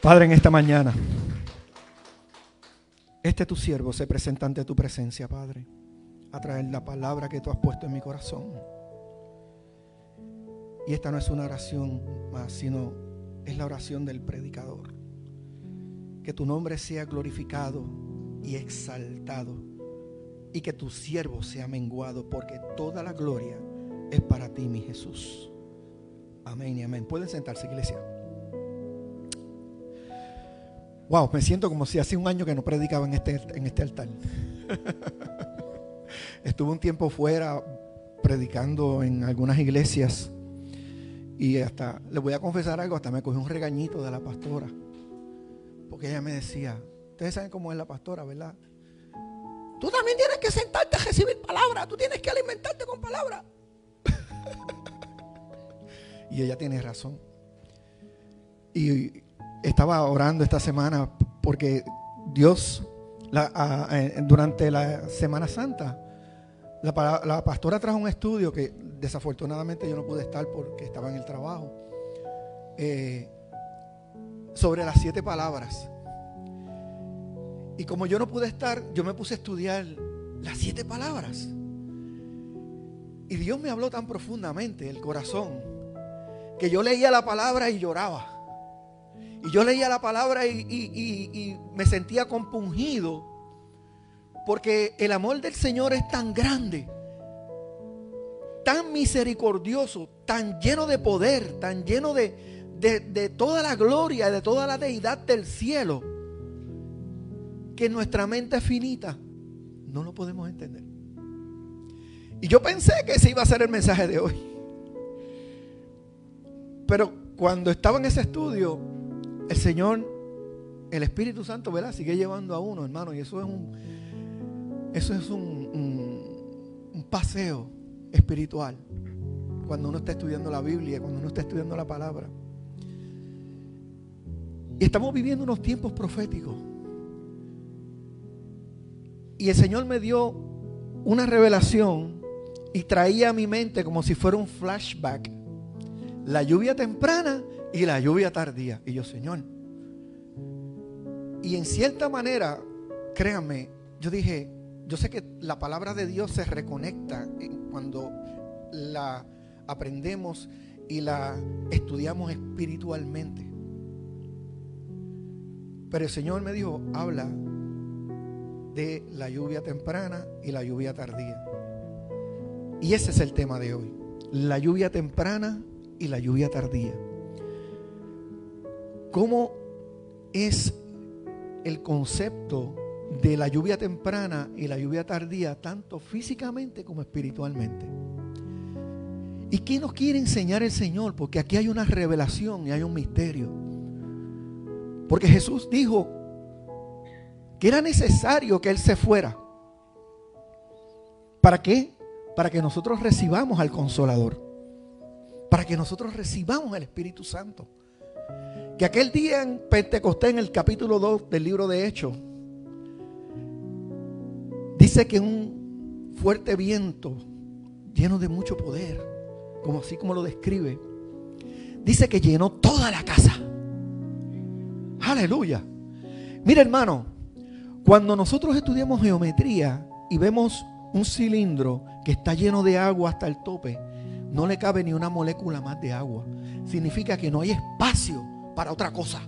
Padre, en esta mañana, tu siervo se presenta ante tu presencia, Padre, a traer la palabra que tú has puesto en mi corazón. Y esta no es una oración más, sino es la oración del predicador. Que tu nombre sea glorificado y exaltado, y que tu siervo sea menguado, porque toda la gloria es para ti, mi Jesús. Amén y amén. Pueden sentarse, iglesia. Wow, me siento como si hace un año que no predicaba en este altar. Estuve un tiempo fuera predicando en algunas iglesias y hasta, les voy a confesar algo, hasta me cogí un regañito de la pastora, porque ella me decía, ustedes saben cómo es la pastora, ¿verdad? Tú también tienes que sentarte a recibir palabra, tú tienes que alimentarte con palabra. Y ella tiene razón. Y estaba orando esta semana porque Dios, durante la Semana Santa, la pastora trajo un estudio que desafortunadamente yo no pude estar porque estaba en el trabajo, sobre las 7 palabras. Y como yo no pude estar, yo me puse a estudiar las 7 palabras. Y Dios me habló tan profundamente el corazón, que yo leía la palabra y lloraba. Y yo leía la palabra y me sentía compungido, porque el amor del Señor es tan grande, tan misericordioso, tan lleno de poder, tan lleno de toda la gloria, de toda la deidad del cielo, que nuestra mente finita no lo podemos entender. Y yo pensé que ese iba a ser el mensaje de hoy. Pero cuando estaba en ese estudio, el Señor, el Espíritu Santo, ¿verdad?, sigue llevando a uno, hermano. Y eso es un paseo espiritual. Cuando uno está estudiando la Biblia, cuando uno está estudiando la palabra. Y estamos viviendo unos tiempos proféticos. Y el Señor me dio una revelación y traía a mi mente como si fuera un flashback la lluvia temprana y la lluvia tardía. Y yo, Señor, y en cierta manera, créanme, yo dije, yo sé que la palabra de Dios se reconecta cuando la aprendemos y la estudiamos espiritualmente. Pero el Señor me dijo, habla de la lluvia temprana y la lluvia tardía. Y ese es el tema de hoy, la lluvia temprana y la lluvia tardía. ¿Cómo es el concepto de la lluvia temprana y la lluvia tardía, tanto físicamente como espiritualmente? ¿Y qué nos quiere enseñar el Señor? Porque aquí hay una revelación y hay un misterio. Porque Jesús dijo que era necesario que Él se fuera. ¿Para qué? Para que nosotros recibamos al Consolador, para que nosotros recibamos al Espíritu Santo. Que aquel día en Pentecostés, en el capítulo 2 del libro de Hechos, dice que un fuerte viento lleno de mucho poder, como así como lo describe, dice que llenó toda la casa. Aleluya. Mira, hermano, cuando nosotros estudiamos geometría y vemos un cilindro que está lleno de agua hasta el tope, no le cabe ni una molécula más de agua. Significa que no hay espacio para otra cosa.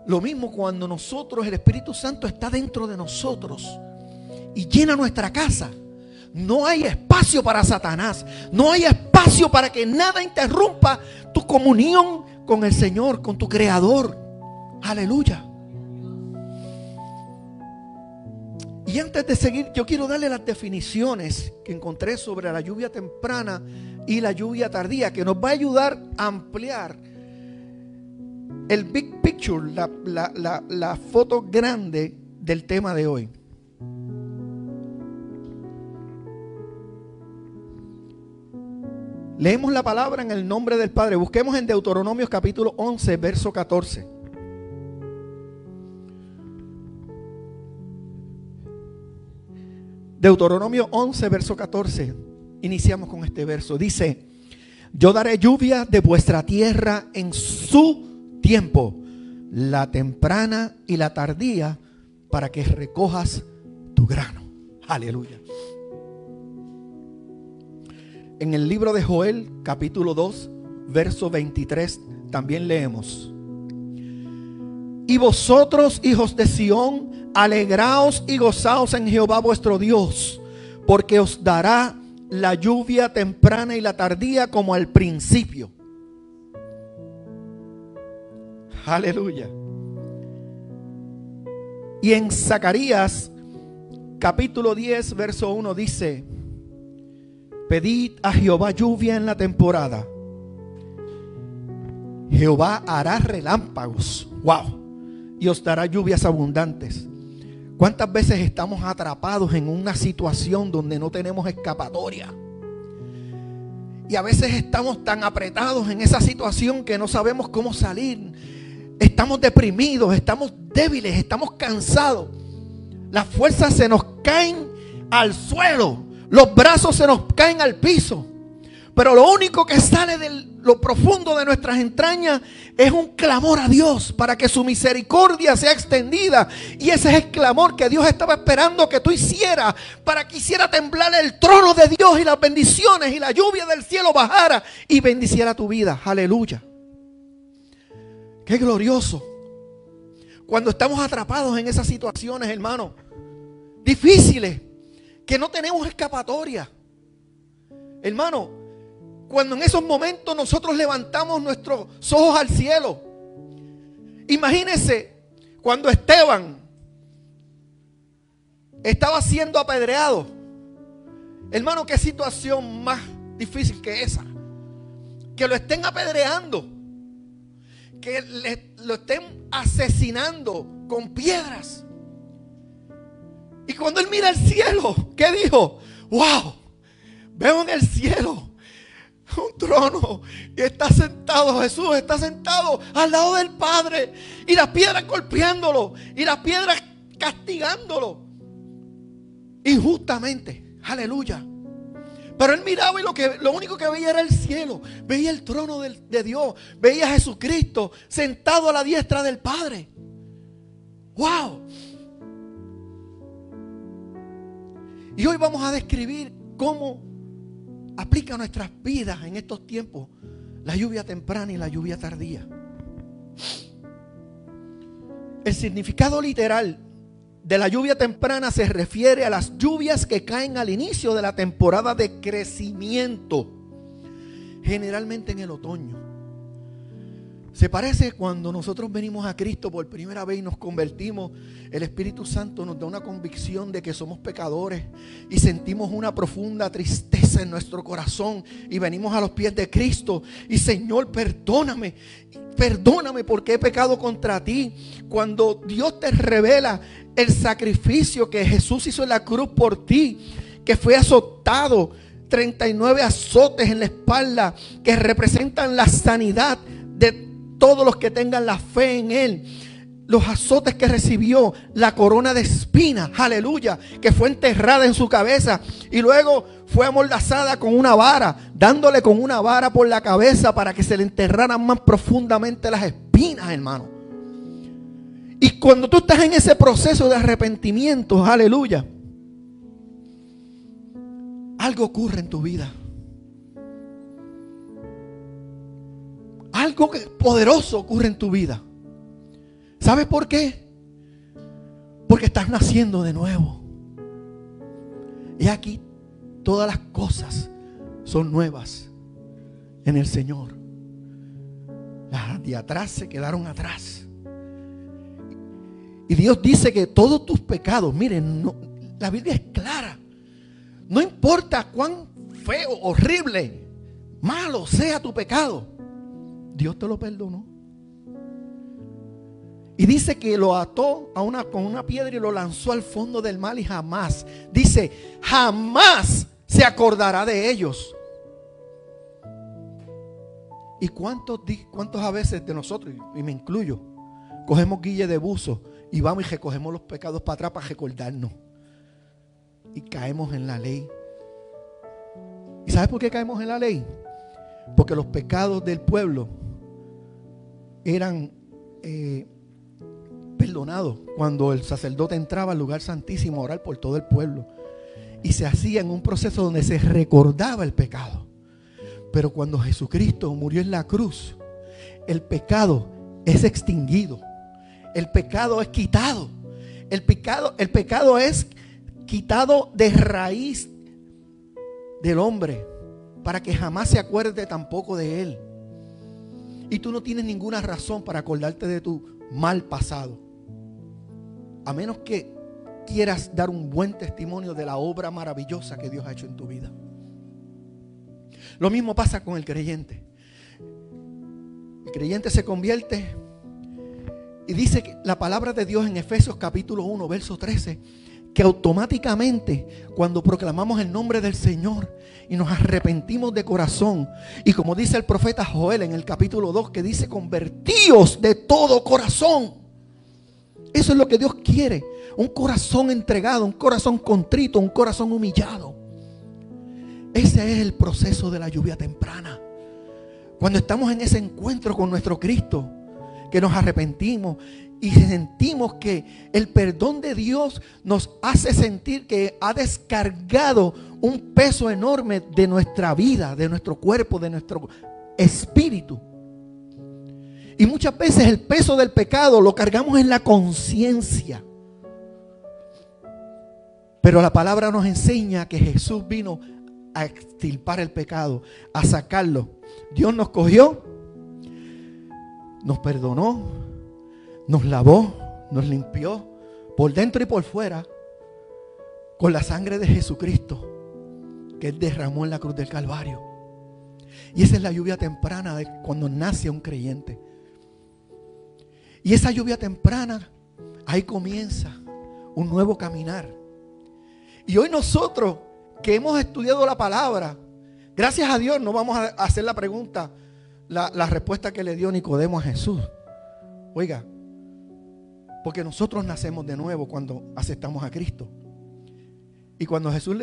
Lo mismo cuando nosotros, el Espíritu Santo está dentro de nosotros y llena nuestra casa. No hay espacio para Satanás. No hay espacio para que nada interrumpa tu comunión con el Señor, con tu Creador. Aleluya. Y antes de seguir, yo quiero darle las definiciones que encontré sobre la lluvia temprana y la lluvia tardía, que nos va a ayudar a ampliar el big picture, la foto grande del tema de hoy. Leemos la palabra en el nombre del Padre. Busquemos en Deuteronomio capítulo 11, verso 14. Deuteronomio 11, verso 14. Iniciamos con este verso. Dice: yo daré lluvia de vuestra tierra en su tiempo, la temprana y la tardía, para que recojas tu grano. Aleluya. En el libro de Joel, capítulo 2, verso 23, también leemos: y vosotros, hijos de Sión, alegraos y gozaos en Jehová vuestro Dios, porque os dará la lluvia temprana y la tardía como al principio. Aleluya. Y en Zacarías capítulo 10 verso 1 dice: pedid a Jehová lluvia en la temporada. Jehová hará relámpagos. Wow. Y os dará lluvias abundantes. ¿Cuántas veces estamos atrapados en una situación donde no tenemos escapatoria? Y a veces estamos tan apretados en esa situación que no sabemos cómo salir. Estamos deprimidos, estamos débiles, estamos cansados. Las fuerzas se nos caen al suelo, los brazos se nos caen al piso. Pero lo único que sale de lo profundo de nuestras entrañas es un clamor a Dios para que su misericordia sea extendida. Y ese es el clamor que Dios estaba esperando que tú hicieras, para que hiciera temblar el trono de Dios y las bendiciones y la lluvia del cielo bajara y bendiciera tu vida. Aleluya. Qué glorioso. Cuando estamos atrapados en esas situaciones, hermano, difíciles, que no tenemos escapatoria. Hermano, cuando en esos momentos nosotros levantamos nuestros ojos al cielo. Imagínense cuando Esteban estaba siendo apedreado. Hermano, qué situación más difícil que esa. Que lo estén apedreando, que lo estén asesinando con piedras. Y cuando él mira al cielo, ¿qué dijo? ¡Wow! Veo en el cielo un trono y está sentado Jesús, está sentado al lado del Padre, y las piedras golpeándolo y las piedras castigándolo injustamente. Aleluya. Pero él miraba y lo único que veía era el cielo, veía el trono de Dios, veía a Jesucristo sentado a la diestra del Padre. ¡Wow! Y hoy vamos a describir cómo aplica a nuestras vidas en estos tiempos la lluvia temprana y la lluvia tardía. El significado literal de la lluvia temprana se refiere a las lluvias que caen al inicio de la temporada de crecimiento, generalmente en el otoño. Se parece cuando nosotros venimos a Cristo por primera vez y nos convertimos. El Espíritu Santo nos da una convicción de que somos pecadores y sentimos una profunda tristeza en nuestro corazón y venimos a los pies de Cristo y: Señor, perdóname porque he pecado contra ti. Cuando Dios te revela el sacrificio que Jesús hizo en la cruz por ti, que fue azotado, 39 azotes en la espalda que representan la sanidad de todos los que tengan la fe en Él. Los azotes que recibió, la corona de espinas, aleluya, que fue enterrada en su cabeza y luego fue amordazada con una vara, dándole con una vara por la cabeza para que se le enterraran más profundamente las espinas, hermano. Y cuando tú estás en ese proceso de arrepentimiento, aleluya, algo ocurre en tu vida. Algo poderoso ocurre en tu vida. ¿Sabes por qué? Porque estás naciendo de nuevo. Y aquí todas las cosas son nuevas en el Señor. Las de atrás se quedaron atrás. Y Dios dice que todos tus pecados, miren, la Biblia es clara. No importa cuán feo, horrible, malo sea tu pecado, Dios te lo perdonó. Y dice que lo ató con una piedra y lo lanzó al fondo del mar y jamás, dice, jamás se acordará de ellos. ¿Y cuántos a veces de nosotros, y me incluyo, cogemos guille de buzo y vamos y recogemos los pecados para atrás para recordarnos? Y caemos en la ley. ¿Y sabes por qué caemos en la ley? Porque los pecados del pueblo eran perdonado cuando el sacerdote entraba al lugar santísimo a orar por todo el pueblo. Y se hacía en un proceso donde se recordaba el pecado. Pero cuando Jesucristo murió en la cruz, el pecado es extinguido. El pecado es quitado. El pecado es quitado de raíz del hombre, para que jamás se acuerde tampoco de él. Y tú no tienes ninguna razón para acordarte de tu mal pasado, a menos que quieras dar un buen testimonio de la obra maravillosa que Dios ha hecho en tu vida. Lo mismo pasa con el creyente. El creyente se convierte y dice que la palabra de Dios en Efesios capítulo 1 verso 13, que automáticamente cuando proclamamos el nombre del Señor y nos arrepentimos de corazón, y como dice el profeta Joel en el capítulo 2, que dice: convertíos de todo corazón. Eso es lo que Dios quiere, un corazón entregado, un corazón contrito, un corazón humillado. Ese es el proceso de la lluvia temprana. Cuando estamos en ese encuentro con nuestro Cristo, que nos arrepentimos y sentimos que el perdón de Dios nos hace sentir que ha descargado un peso enorme de nuestra vida, de nuestro cuerpo, de nuestro espíritu. Y muchas veces el peso del pecado lo cargamos en la conciencia. Pero la palabra nos enseña que Jesús vino a extirpar el pecado, a sacarlo. Dios nos cogió, nos perdonó, nos lavó, nos limpió por dentro y por fuera con la sangre de Jesucristo que Él derramó en la cruz del Calvario. Y esa es la lluvia temprana de cuando nace un creyente. Y esa lluvia temprana, ahí comienza un nuevo caminar. Y hoy nosotros que hemos estudiado la palabra, gracias a Dios no vamos a hacer la pregunta, la respuesta que le dio Nicodemo a Jesús. Oiga, porque nosotros nacemos de nuevo cuando aceptamos a Cristo. Y cuando Jesús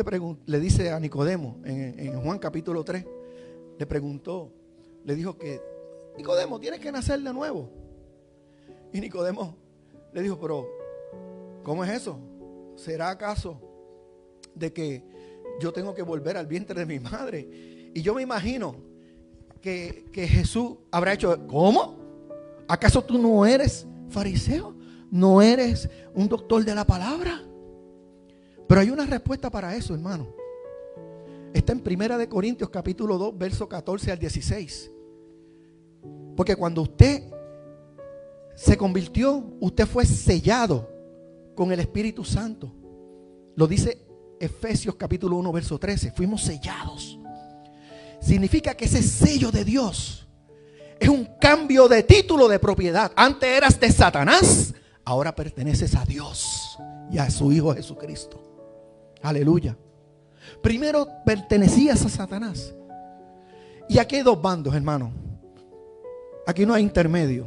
le dice a Nicodemo en Juan capítulo 3, le preguntó, le dijo que: Nicodemo, tienes que nacer de nuevo. Y Nicodemo le dijo: pero ¿cómo es eso? ¿Será acaso de que yo tengo que volver al vientre de mi madre? Y yo me imagino que Jesús habrá hecho: ¿cómo? ¿Acaso tú no eres fariseo? ¿No eres un doctor de la palabra? Pero hay una respuesta para eso, hermano. Está en 1 Corintios capítulo 2, verso 14 al 16. Porque cuando usted se convirtió, usted fue sellado con el Espíritu Santo. Lo dice Efesios capítulo 1, verso 13. Fuimos sellados. Significa que ese sello de Dios es un cambio de título de propiedad. Antes eras de Satanás, ahora perteneces a Dios y a su Hijo Jesucristo. Aleluya. Primero pertenecías a Satanás. Y aquí hay dos bandos, hermano. Aquí no hay intermedio.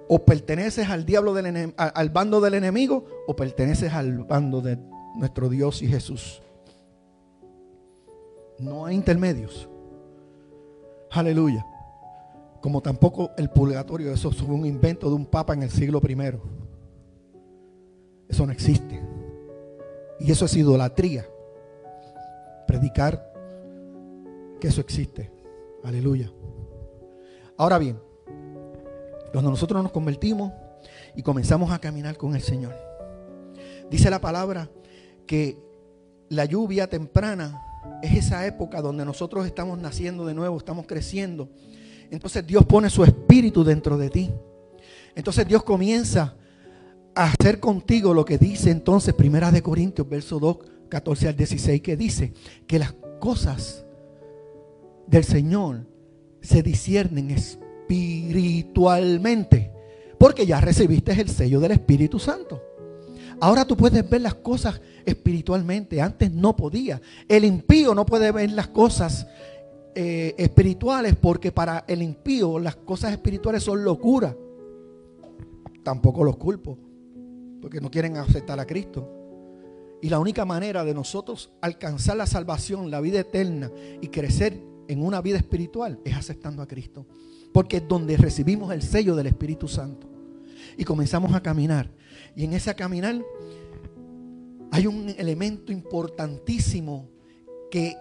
O perteneces al diablo al bando del enemigo, o perteneces al bando de nuestro Dios y Jesús. No hay intermedios. Aleluya. Como tampoco el purgatorio. Eso fue un invento de un papa en el siglo I. Eso no existe. Y eso es idolatría. Predicar que eso existe. Aleluya. Ahora bien, cuando nosotros nos convertimos y comenzamos a caminar con el Señor, dice la palabra que la lluvia temprana es esa época donde nosotros estamos naciendo de nuevo, estamos creciendo. Entonces Dios pone su espíritu dentro de ti. Entonces Dios comienza a hacer contigo lo que dice entonces 1 Corintios verso 2, 14 al 16, que dice que las cosas del Señor se disciernen espiritualmente, porque ya recibiste el sello del Espíritu Santo. Ahora tú puedes ver las cosas espiritualmente. Antes no podía. El impío no puede ver las cosas espirituales, porque para el impío las cosas espirituales son locura. Tampoco los culpo, porque no quieren aceptar a Cristo. Y la única manera de nosotros alcanzar la salvación, la vida eterna y crecer en una vida espiritual es aceptando a Cristo, porque es donde recibimos el sello del Espíritu Santo. Y comenzamos a caminar. Y en ese caminar hay un elemento importantísimo que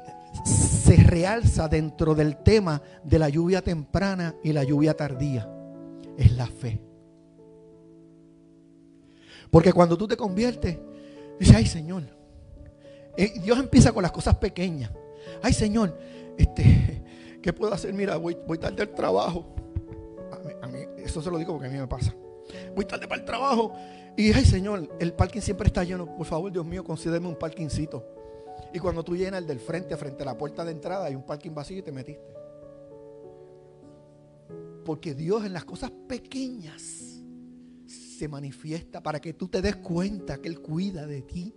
se realza dentro del tema de la lluvia temprana y la lluvia tardía. Es la fe. Porque cuando tú te conviertes, dices, ay Señor, Dios empieza con las cosas pequeñas. Ay Señor, ¿qué puedo hacer? Mira, voy tarde al trabajo. A mí, eso se lo digo porque a mí me pasa. Voy tarde para el trabajo. Y ay Señor, el parking siempre está lleno. Por favor, Dios mío, concédeme un parkingcito. Y cuando tú llenas el del frente a la puerta de entrada, hay un parking vacío y te metiste. Porque Dios en las cosas pequeñas se manifiesta para que tú te des cuenta que Él cuida de ti,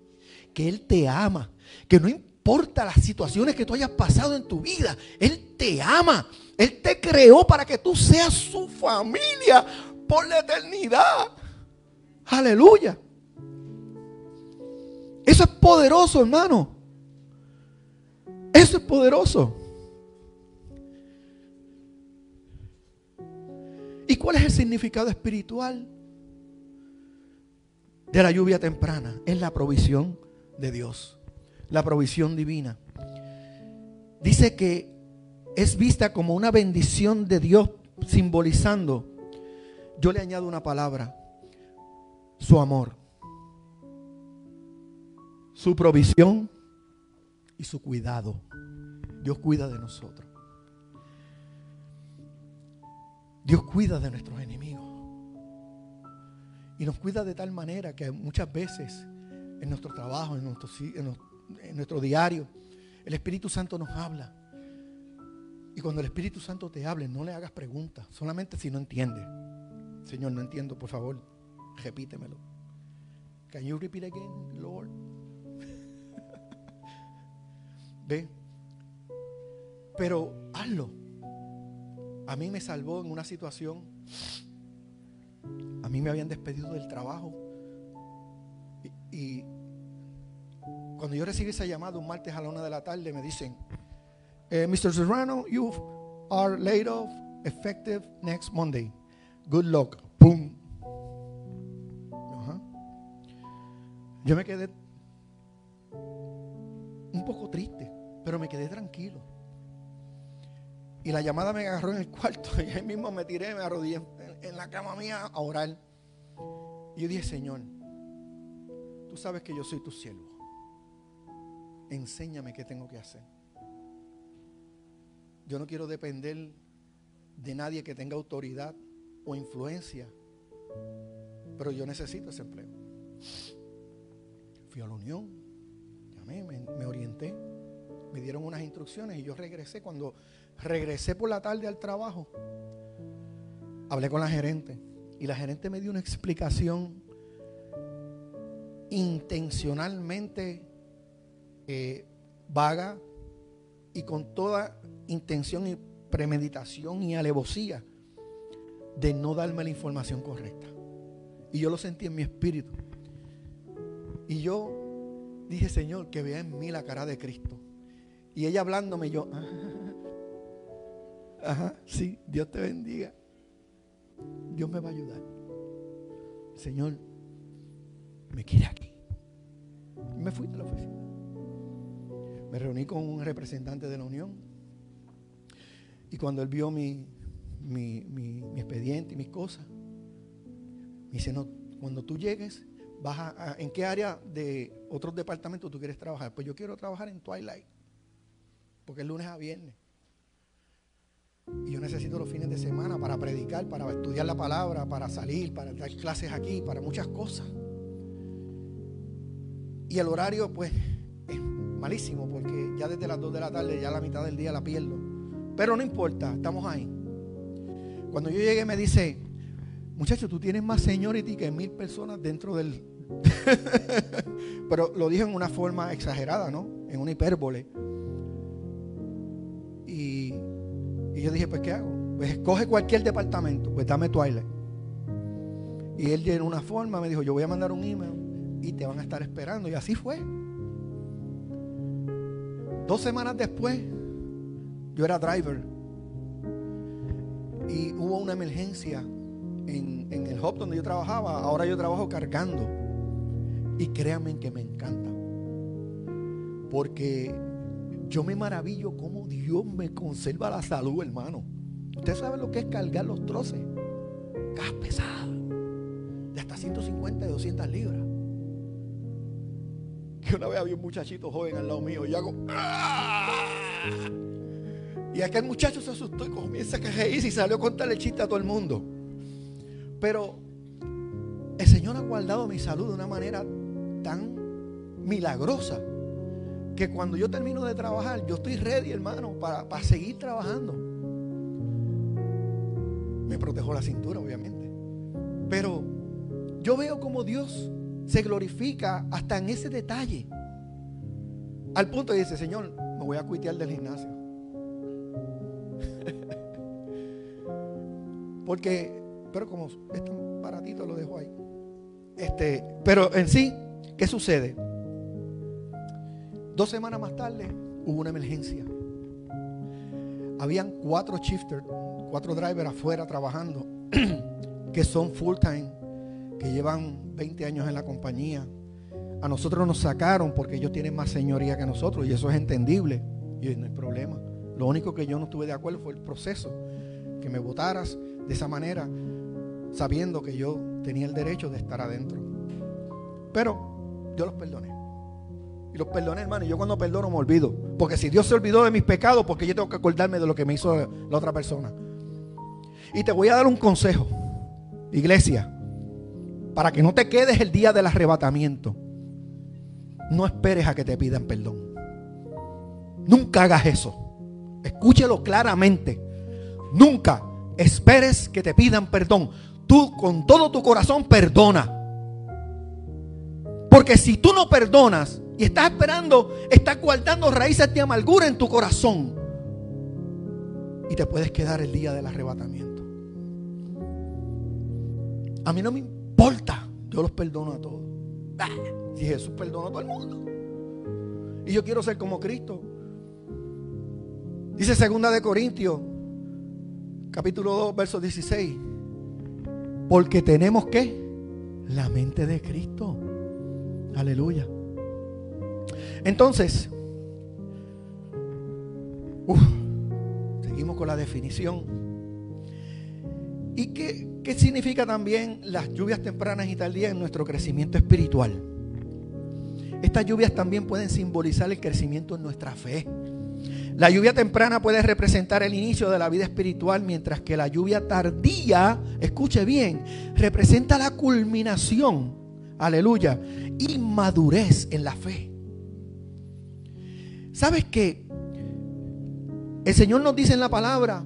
que Él te ama, que no importa las situaciones que tú hayas pasado en tu vida, Él te ama. Él te creó para que tú seas su familia por la eternidad. Aleluya. Eso es poderoso, hermano. Eso es poderoso. ¿Y cuál es el significado espiritual de la lluvia temprana? Es la provisión de Dios, la provisión divina. Dice que es vista como una bendición de Dios, simbolizando, yo le añado una palabra, su amor, su provisión y su cuidado. Dios cuida de nosotros. Dios cuida de nuestros enemigos. Y nos cuida de tal manera que muchas veces en nuestro trabajo, en nuestro diario, el Espíritu Santo nos habla. Y cuando el Espíritu Santo te hable, no le hagas preguntas, solamente si no entiendes. Señor, no entiendo, por favor, repítemelo. Can you repeat again, Lord? Ve, pero hazlo. A mí me salvó en una situación. A mí me habían despedido del trabajo. Y cuando yo recibí esa llamada un martes a la 1 de la tarde, me dicen, Mr. Serrano, you are laid off effective next Monday. Good luck. Boom. Yo me quedé un poco triste, pero me quedé tranquilo. Y la llamada me agarró en el cuarto y ahí mismo me tiré, me arrodillé en la cama mía a orar. Y yo dije, Señor, tú sabes que yo soy tu siervo. Enséñame qué tengo que hacer. Yo no quiero depender de nadie que tenga autoridad o influencia, pero yo necesito ese empleo. Fui a la unión, llamé, me orienté, me dieron unas instrucciones y yo regresé. Cuando regresé por la tarde al trabajo, hablé con la gerente y la gerente me dio una explicación intencionalmente vaga y con toda intención y premeditación y alevosía de no darme la información correcta. Y yo lo sentí en mi espíritu. Y yo dije, Señor, que vea en mí la cara de Cristo. Y ella hablándome, yo, sí, Dios te bendiga. Dios me va a ayudar. Señor, me quiere aquí. Y me fui de la oficina. Me reuní con un representante de la unión. Y cuando él vio mi expediente y mis cosas, me dice, no, cuando tú llegues, vas ¿en qué área de otros departamentos tú quieres trabajar? Pues yo quiero trabajar en Twilight, porque es lunes a viernes. Y yo necesito los fines de semana para predicar, para estudiar la palabra, para salir, para dar clases aquí, para muchas cosas. Y el horario pues es malísimo, porque ya desde las 2 de la tarde, ya la mitad del día la pierdo. Pero no importa, estamos ahí. Cuando yo llegué me dice, muchacho, tú tienes más seniority que 1000 personas dentro del... Pero lo dije en una forma exagerada, ¿no? En una hipérbole. Y yo dije, pues ¿qué hago? Pues escoge cualquier departamento, pues dame Twilight. Y él llenó una forma, me dijo, yo voy a mandar un email y te van a estar esperando. Y así fue. 2 semanas después, yo era driver y hubo una emergencia en el hub donde yo trabajaba, ahora yo trabajo cargando. Y créanme que me encanta. Porque yo me maravillo cómo Dios me conserva la salud, hermano. Usted sabe lo que es cargar los troces. Cajas pesadas. De hasta 150 y 200 libras. Que una vez había un muchachito joven al lado mío y yo hago ¡ah! Y aquel muchacho se asustó y comienza a reírse y salió a contarle el chiste a todo el mundo. Pero el Señor ha guardado mi salud de una manera tan milagrosa que cuando yo termino de trabajar, yo estoy ready, hermano, para seguir trabajando. Me protejo la cintura, obviamente. Pero yo veo como Dios se glorifica hasta en ese detalle. Al punto de dice, Señor, me voy a cuitear del gimnasio. Pero como es tan baratito, lo dejo ahí. Pero en sí, ¿qué sucede? 2 semanas más tarde hubo una emergencia. Habían 4 shifters, 4 drivers afuera trabajando que son full time, que llevan 20 años en la compañía. A nosotros nos sacaron porque ellos tienen más señoría que nosotros y eso es entendible y no hay problema. Lo único que yo no estuve de acuerdo fue el proceso, que me votaras de esa manera, sabiendo que yo tenía el derecho de estar adentro. Pero yo los perdoné. Y los perdoné, hermano. Y yo cuando perdono me olvido. Porque si Dios se olvidó de mis pecados, porque yo tengo que acordarme de lo que me hizo la otra persona. Y te voy a dar un consejo, iglesia, para que no te quedes el día del arrebatamiento. No esperes a que te pidan perdón. Nunca hagas eso. Escúchelo claramente. Nunca esperes que te pidan perdón. Tú con todo tu corazón perdona. Porque si tú no perdonas y estás esperando, estás guardando raíces de amargura en tu corazón y te puedes quedar el día del arrebatamiento. A mí no me importa, yo los perdono a todos. Si Jesús perdonó a todo el mundo y yo quiero ser como Cristo. Dice 2 de Corintios capítulo 2 verso 16, porque tenemos ¿qué? La mente de Cristo. Aleluya. Entonces, seguimos con la definición. ¿Y qué significa también las lluvias tempranas y tardías en nuestro crecimiento espiritual? Estas lluvias también pueden simbolizar el crecimiento en nuestra fe. La lluvia temprana puede representar el inicio de la vida espiritual, mientras que la lluvia tardía, escuche bien, representa la culminación, aleluya, y madurez en la fe. ¿Sabes qué? El Señor nos dice en la palabra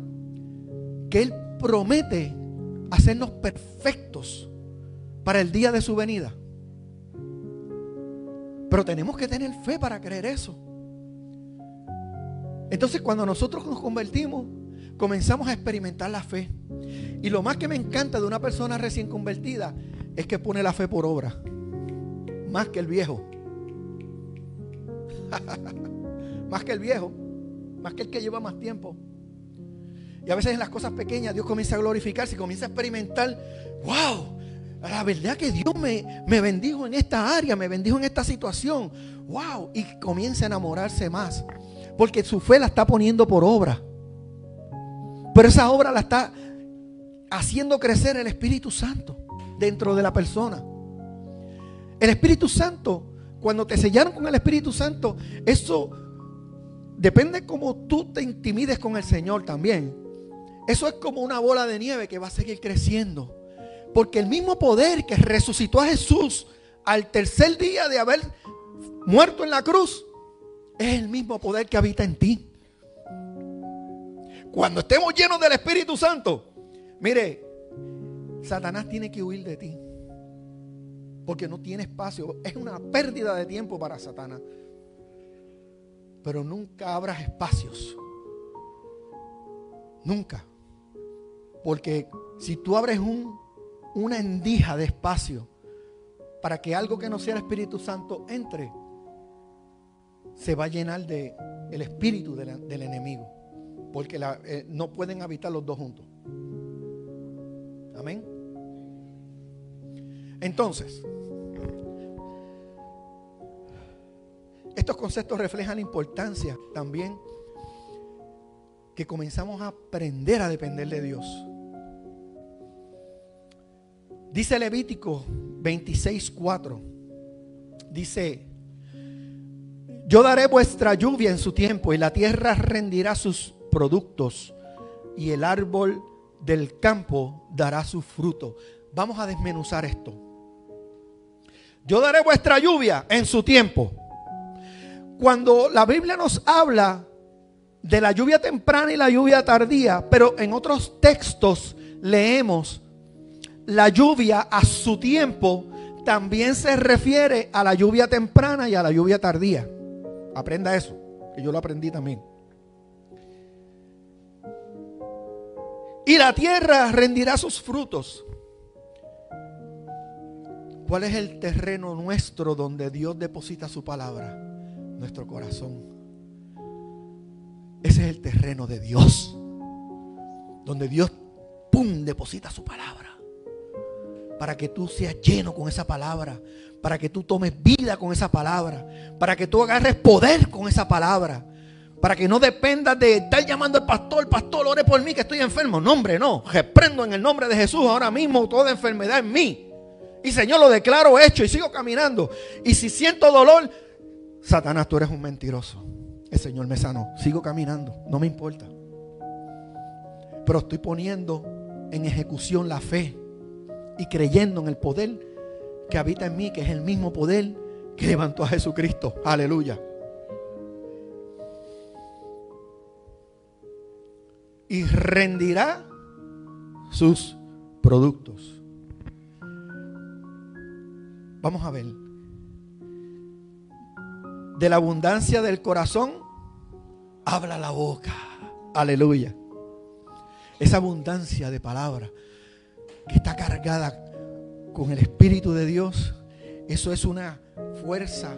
que Él promete hacernos perfectos para el día de su venida. Pero tenemos que tener fe para creer eso. Entonces cuando nosotros nos convertimos, comenzamos a experimentar la fe. Y lo más que me encanta de una persona recién convertida es que pone la fe por obra. Más que el viejo. Más que el viejo. Más que el que lleva más tiempo. Y a veces en las cosas pequeñas Dios comienza a glorificarse y comienza a experimentar. ¡Wow! La verdad que Dios me bendijo en esta área, me bendijo en esta situación. ¡Wow! Y comienza a enamorarse más. Porque su fe la está poniendo por obra. Pero esa obra la está haciendo crecer el Espíritu Santo dentro de la persona. El Espíritu Santo, cuando te sellaron con el Espíritu Santo, eso depende cómo tú te intimides con el Señor también. Eso es como una bola de nieve que va a seguir creciendo. Porque el mismo poder que resucitó a Jesús al tercer día de haber muerto en la cruz es el mismo poder que habita en ti. Cuando estemos llenos del Espíritu Santo, mire, Satanás tiene que huir de ti. Porque no tiene espacio. Es una pérdida de tiempo para Satanás. Pero nunca abras espacios. Nunca. Porque si tú abres una endija de espacio para que algo que no sea el Espíritu Santo entre, se va a llenar de el espíritu del enemigo. Porque no pueden habitar los dos juntos. Amén. Entonces, estos conceptos reflejan la importancia también que comenzamos a aprender a depender de Dios. Dice Levítico 26:4. Dice: yo daré vuestra lluvia en su tiempo, y la tierra rendirá sus productos, y el árbol del campo dará su fruto. Vamos a desmenuzar esto. Yo daré vuestra lluvia en su tiempo. Cuando la Biblia nos habla de la lluvia temprana y la lluvia tardía, pero en otros textos leemos la lluvia a su tiempo, también se refiere a la lluvia temprana y a la lluvia tardía. Aprenda eso, que yo lo aprendí también. Y la tierra rendirá sus frutos. ¿Cuál es el terreno nuestro donde Dios deposita su palabra? Nuestro corazón. Ese es el terreno de Dios, donde Dios, ¡pum!, deposita su palabra, para que tú seas lleno con esa palabra, para que tú tomes vida con esa palabra, para que tú agarres poder con esa palabra, para que no dependas de estar llamando al pastor: pastor, ore por mí que estoy enfermo. No, hombre, no. Reprendo en el nombre de Jesús ahora mismo toda enfermedad en mí, y Señor, lo declaro hecho, y sigo caminando. Y si siento dolor, Satanás, tú eres un mentiroso. El Señor me sanó, sigo caminando, no me importa. Pero estoy poniendo en ejecución la fe y creyendo en el poder que habita en mí, que es el mismo poder que levantó a Jesucristo. Aleluya. Y rendirá sus productos. Vamos a ver. De la abundancia del corazón habla la boca. Aleluya. Esa abundancia de palabra que está cargada con el Espíritu de Dios, eso es una fuerza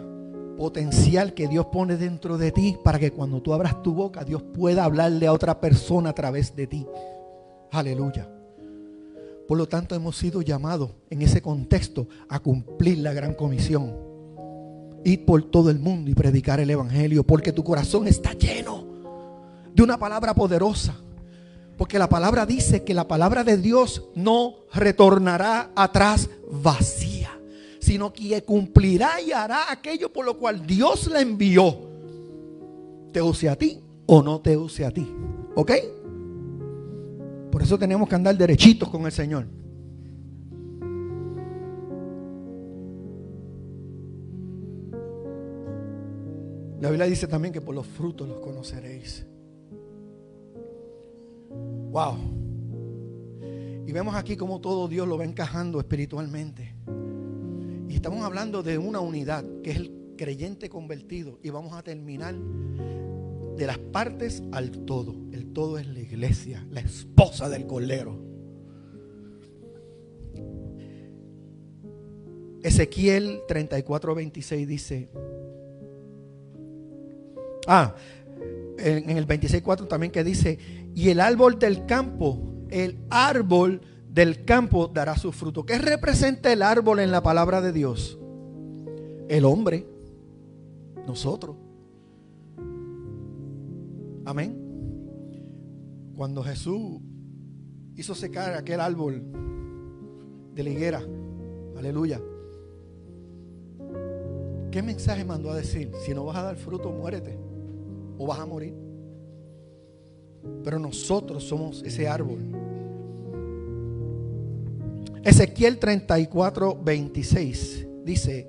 potencial que Dios pone dentro de ti para que cuando tú abras tu boca, Dios pueda hablarle a otra persona a través de ti. Aleluya. Por lo tanto, hemos sido llamados en ese contexto a cumplir la gran comisión: ir por todo el mundo y predicar el evangelio, porque tu corazón está lleno de una palabra poderosa. Porque la palabra dice que la palabra de Dios no retornará atrás vacía, sino que cumplirá y hará aquello por lo cual Dios la envió, te use a ti o no te use a ti. ¿Ok? Por eso tenemos que andar derechitos con el Señor. La Biblia dice también que por los frutos los conoceréis. Wow. Y vemos aquí cómo todo Dios lo va encajando espiritualmente. Y estamos hablando de una unidad que es el creyente convertido. Y vamos a terminar de las partes al todo. El todo es la iglesia, la esposa del Cordero. Ezequiel 34:26 dice: en el 26:4 también, que dice: y el árbol del campo dará su fruto. ¿Qué representa el árbol en la palabra de Dios? El hombre, nosotros. Amén. Cuando Jesús hizo secar aquel árbol de la higuera, aleluya, ¿qué mensaje mandó a decir? Si no vas a dar fruto, muérete o vas a morir. Pero nosotros somos ese árbol. Ezequiel 34:26 dice: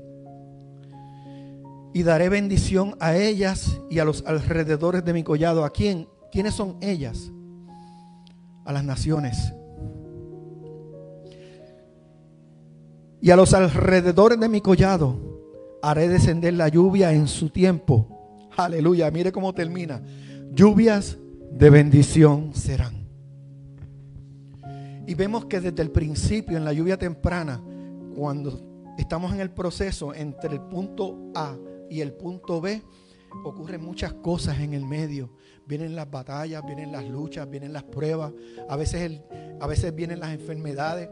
y daré bendición a ellas y a los alrededores de mi collado. ¿A quién? ¿Quiénes son ellas? A las naciones. Y a los alrededores de mi collado haré descender la lluvia en su tiempo. Aleluya. Mire cómo termina: lluvias de bendición serán. Y vemos que desde el principio, en la lluvia temprana, cuando estamos en el proceso entre el punto A y el punto B, ocurren muchas cosas en el medio. Vienen las batallas, vienen las luchas, vienen las pruebas, a veces vienen las enfermedades,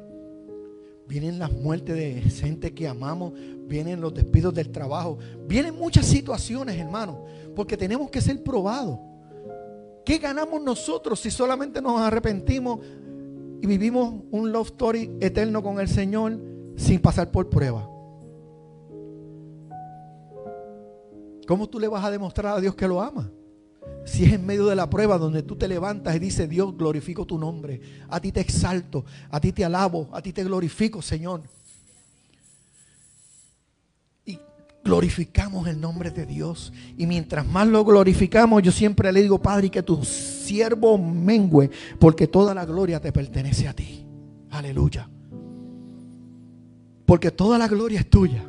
vienen las muertes de gente que amamos, vienen los despidos del trabajo, vienen muchas situaciones, hermano, porque tenemos que ser probados. ¿Qué ganamos nosotros si solamente nos arrepentimos y vivimos un love story eterno con el Señor sin pasar por prueba? ¿Cómo tú le vas a demostrar a Dios que lo amas? Si es en medio de la prueba donde tú te levantas y dices: Dios, glorifico tu nombre, a ti te exalto, a ti te alabo, a ti te glorifico, Señor. Y glorificamos el nombre de Dios. Y mientras más lo glorificamos, yo siempre le digo: Padre, que tu siervo mengüe, porque toda la gloria te pertenece a ti. Aleluya. Porque toda la gloria es tuya.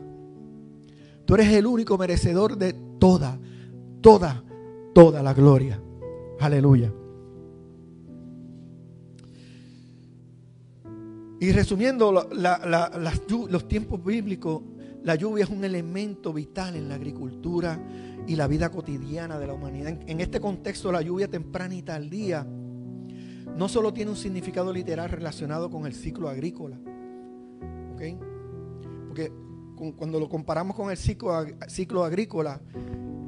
Tú eres el único merecedor de toda la gloria. Aleluya. Y resumiendo los tiempos bíblicos, la lluvia es un elemento vital en la agricultura y la vida cotidiana de la humanidad. En este contexto, la lluvia temprana y tardía no solo tiene un significado literal relacionado con el ciclo agrícola, ¿ok? Porque cuando lo comparamos con el ciclo agrícola,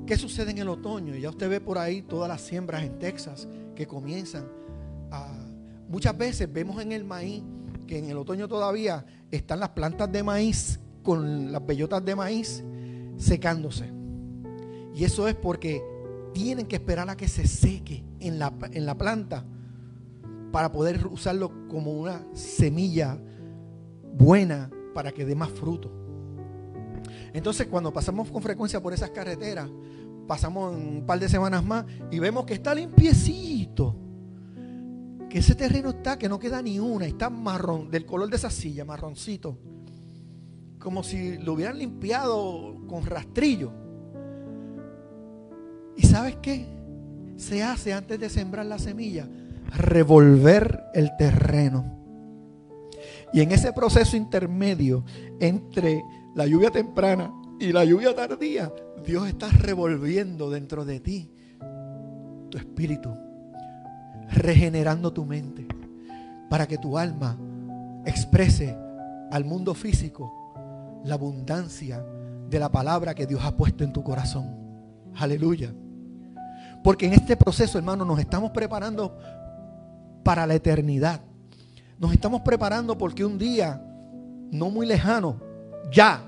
¿qué sucede en el otoño? Ya usted ve por ahí todas las siembras en Texas que comienzan muchas veces vemos en el maíz que en el otoño todavía están las plantas de maíz con las bellotas de maíz secándose. Y eso es porque tienen que esperar a que se seque en la planta para poder usarlo como una semilla buena para que dé más fruto. Entonces, cuando pasamos con frecuencia por esas carreteras, pasamos un par de semanas más y vemos que está limpiecito, que ese terreno está, que no queda ni una, está marrón, del color de esa silla, marroncito, como si lo hubieran limpiado con rastrillo. ¿Y sabes qué se hace antes de sembrar la semilla? Revolver el terreno. Y en ese proceso intermedio entre la lluvia temprana y la lluvia tardía, Dios está revolviendo dentro de ti tu espíritu, regenerando tu mente para que tu alma exprese al mundo físico la abundancia de la palabra que Dios ha puesto en tu corazón. Aleluya. Porque en este proceso, hermano, nos estamos preparando para la eternidad. Nos estamos preparando porque un día no muy lejano, ya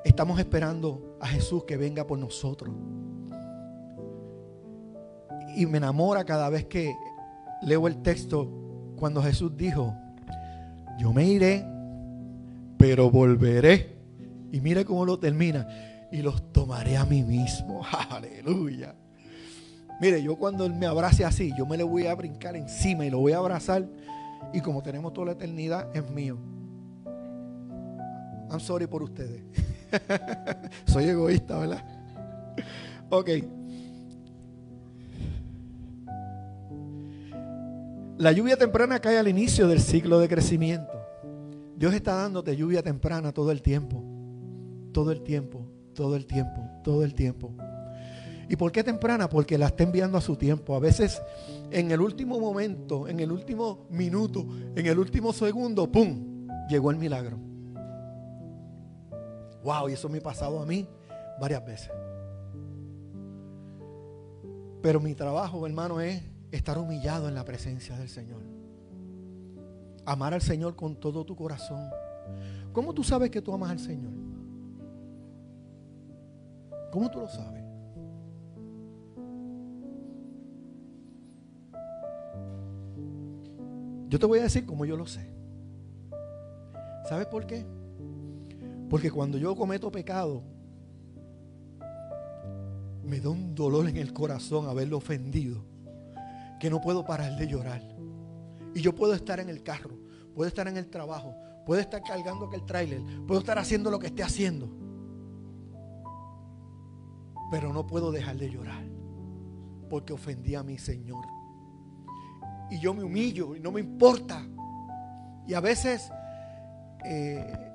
estamos esperando a Jesús que venga por nosotros. Y me enamora cada vez que leo el texto cuando Jesús dijo: yo me iré, pero volveré. Y mire cómo lo termina: y los tomaré a mí mismo. Aleluya. Mire, yo cuando Él me abrace así, yo me le voy a brincar encima y lo voy a abrazar. Y como tenemos toda la eternidad, es mío. I'm sorry por ustedes. Soy egoísta, ¿verdad? Ok. La lluvia temprana cae al inicio del ciclo de crecimiento. Dios está dándote lluvia temprana todo el tiempo. Todo el tiempo, todo el tiempo, todo el tiempo. ¿Y por qué temprana? Porque la está enviando a su tiempo. A veces en el último momento, en el último minuto, en el último segundo, ¡pum!, llegó el milagro. Wow, y eso me ha pasado a mí varias veces. Pero mi trabajo, hermano, es estar humillado en la presencia del Señor. Amar al Señor con todo tu corazón. ¿Cómo tú sabes que tú amas al Señor? ¿Cómo tú lo sabes? Yo te voy a decir cómo yo lo sé. ¿Sabes por qué? Porque cuando yo cometo pecado, me da un dolor en el corazón haberlo ofendido, que no puedo parar de llorar. Y yo puedo estar en el carro, puedo estar en el trabajo, puedo estar cargando aquel tráiler, puedo estar haciendo lo que esté haciendo, pero no puedo dejar de llorar porque ofendí a mi Señor. Y yo me humillo y no me importa. Y a veces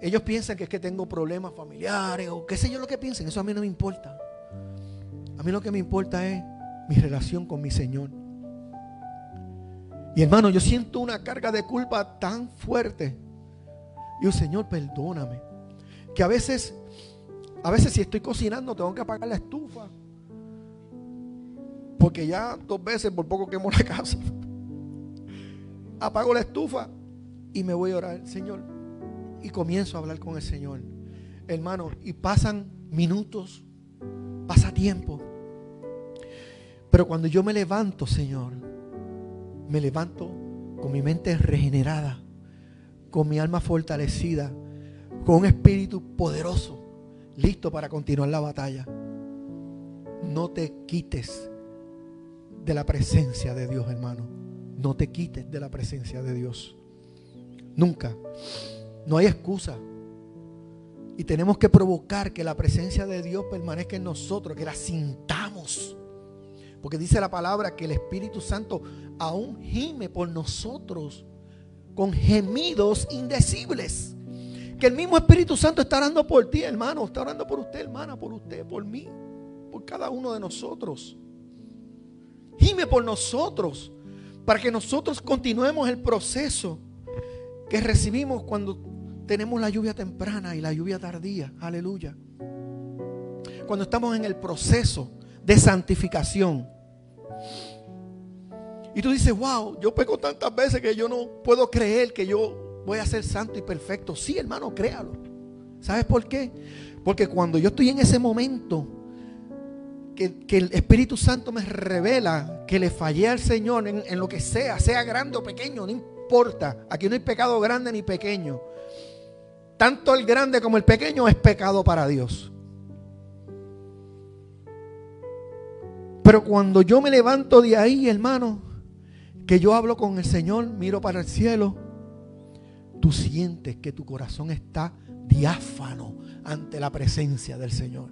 ellos piensan que es que tengo problemas familiares o qué sé yo lo que piensen. Eso a mí no me importa. A mí lo que me importa es mi relación con mi Señor. Y hermano, yo siento una carga de culpa tan fuerte Y yo, Señor, perdóname. Que a veces si estoy cocinando tengo que apagar la estufa. Porque ya 2 veces por poco quemo la casa. Apago la estufa y me voy a orar, Señor. Y comienzo a hablar con el Señor. Hermano, y pasan minutos, pasa tiempo. Pero cuando yo me levanto, Señor, me levanto con mi mente regenerada, con mi alma fortalecida, con un espíritu poderoso, listo para continuar la batalla. No te quites de la presencia de Dios, hermano. No te quites de la presencia de Dios. Nunca. No hay excusa. Y tenemos que provocar que la presencia de Dios permanezca en nosotros, que la sintamos. Porque dice la palabra que el Espíritu Santo aún gime por nosotros con gemidos indecibles. Que el mismo Espíritu Santo está orando por ti, hermano. Está orando por usted, hermana, por usted, por mí, por cada uno de nosotros. Gime por nosotros para que nosotros continuemos el proceso que recibimos cuando tenemos la lluvia temprana y la lluvia tardía. Aleluya. Cuando estamos en el proceso de santificación. Y tú dices, wow, yo peco tantas veces que yo no puedo creer que yo voy a ser santo y perfecto. Sí, hermano, créalo. ¿Sabes por qué? Porque cuando yo estoy en ese momento que el Espíritu Santo me revela que le fallé al Señor en lo que sea grande o pequeño, no importa. Aquí no hay pecado grande ni pequeño. Tanto el grande como el pequeño es pecado para Dios. Pero cuando yo me levanto de ahí, hermano, que yo hablo con el Señor, miro para el cielo, tú sientes que tu corazón está diáfano ante la presencia del Señor,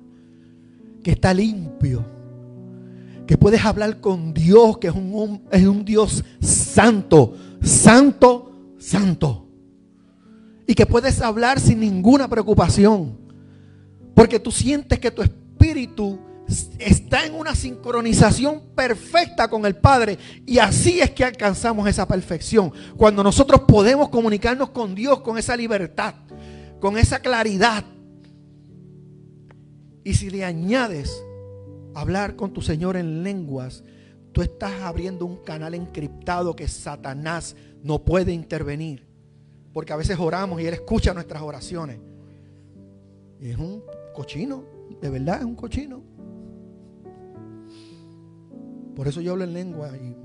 que está limpio, que puedes hablar con Dios, que es un Dios santo, santo, santo, y que puedes hablar sin ninguna preocupación, porque tú sientes que tu espíritu está en una sincronización perfecta con el Padre. Y así es que alcanzamos esa perfección, cuando nosotros podemos comunicarnos con Dios con esa libertad, con esa claridad. Y si le añades hablar con tu Señor en lenguas, tú estás abriendo un canal encriptado que Satanás no puede intervenir, porque a veces oramos y Él escucha nuestras oraciones. Y es un cochino, de verdad es un cochino. Por eso yo hablo en lengua y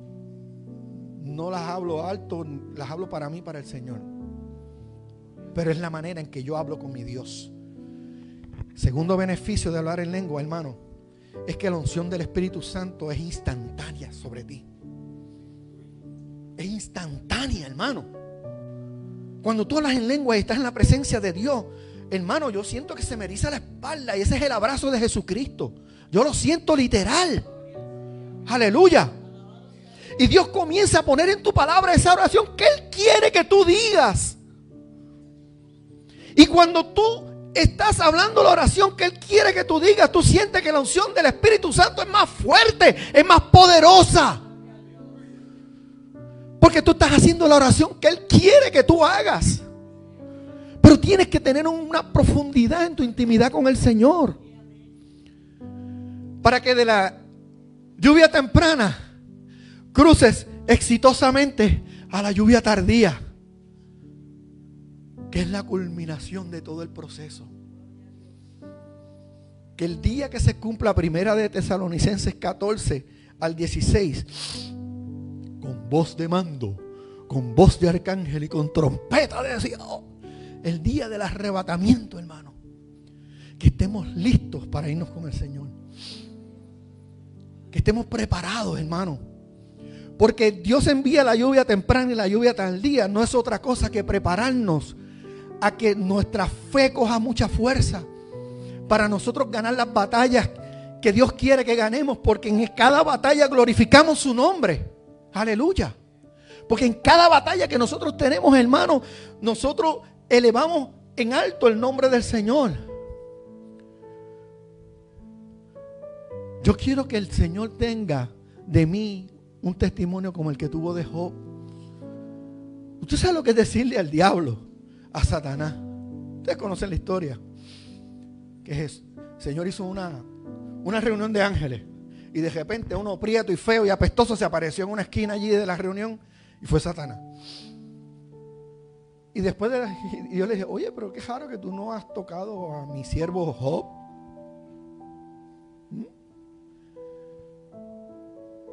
no las hablo alto, las hablo para mí, para el Señor. Pero es la manera en que yo hablo con mi Dios. Segundo beneficio de hablar en lengua, hermano, es que la unción del Espíritu Santo es instantánea sobre ti. Es instantánea, hermano. Cuando tú hablas en lengua y estás en la presencia de Dios, hermano, yo siento que se me eriza la espalda, y ese es el abrazo de Jesucristo. Yo lo siento literal. Aleluya. Y Dios comienza a poner en tu palabra esa oración que Él quiere que tú digas. Y cuando tú estás hablando la oración que Él quiere que tú digas, tú sientes que la unción del Espíritu Santo es más fuerte, es más poderosa. Porque tú estás haciendo la oración que Él quiere que tú hagas. Pero tienes que tener una profundidad en tu intimidad con el Señor, para que de la lluvia temprana cruces exitosamente a la lluvia tardía, que es la culminación de todo el proceso. Que el día que se cumpla Primera de Tesalonicenses 14 al 16, con voz de mando, con voz de arcángel y con trompeta de Dios, el día del arrebatamiento, hermano, que estemos listos para irnos con el Señor. Que estemos preparados, hermano. Porque Dios envía la lluvia temprana y la lluvia tardía. No es otra cosa que prepararnos a que nuestra fe coja mucha fuerza, para nosotros ganar las batallas que Dios quiere que ganemos. Porque en cada batalla glorificamos su nombre. Aleluya. Porque en cada batalla que nosotros tenemos, hermano, nosotros elevamos en alto el nombre del Señor. Yo quiero que el Señor tenga de mí un testimonio como el que tuvo de Job. Usted sabe lo que es decirle al diablo: a Satanás. Ustedes conocen la historia. Que es, el Señor hizo una reunión de ángeles. Y de repente uno prieto y feo y apestoso se apareció en una esquina allí de la reunión. Y fue Satanás. Y después y yo le dije, oye, pero qué raro que tú no has tocado a mi siervo Job.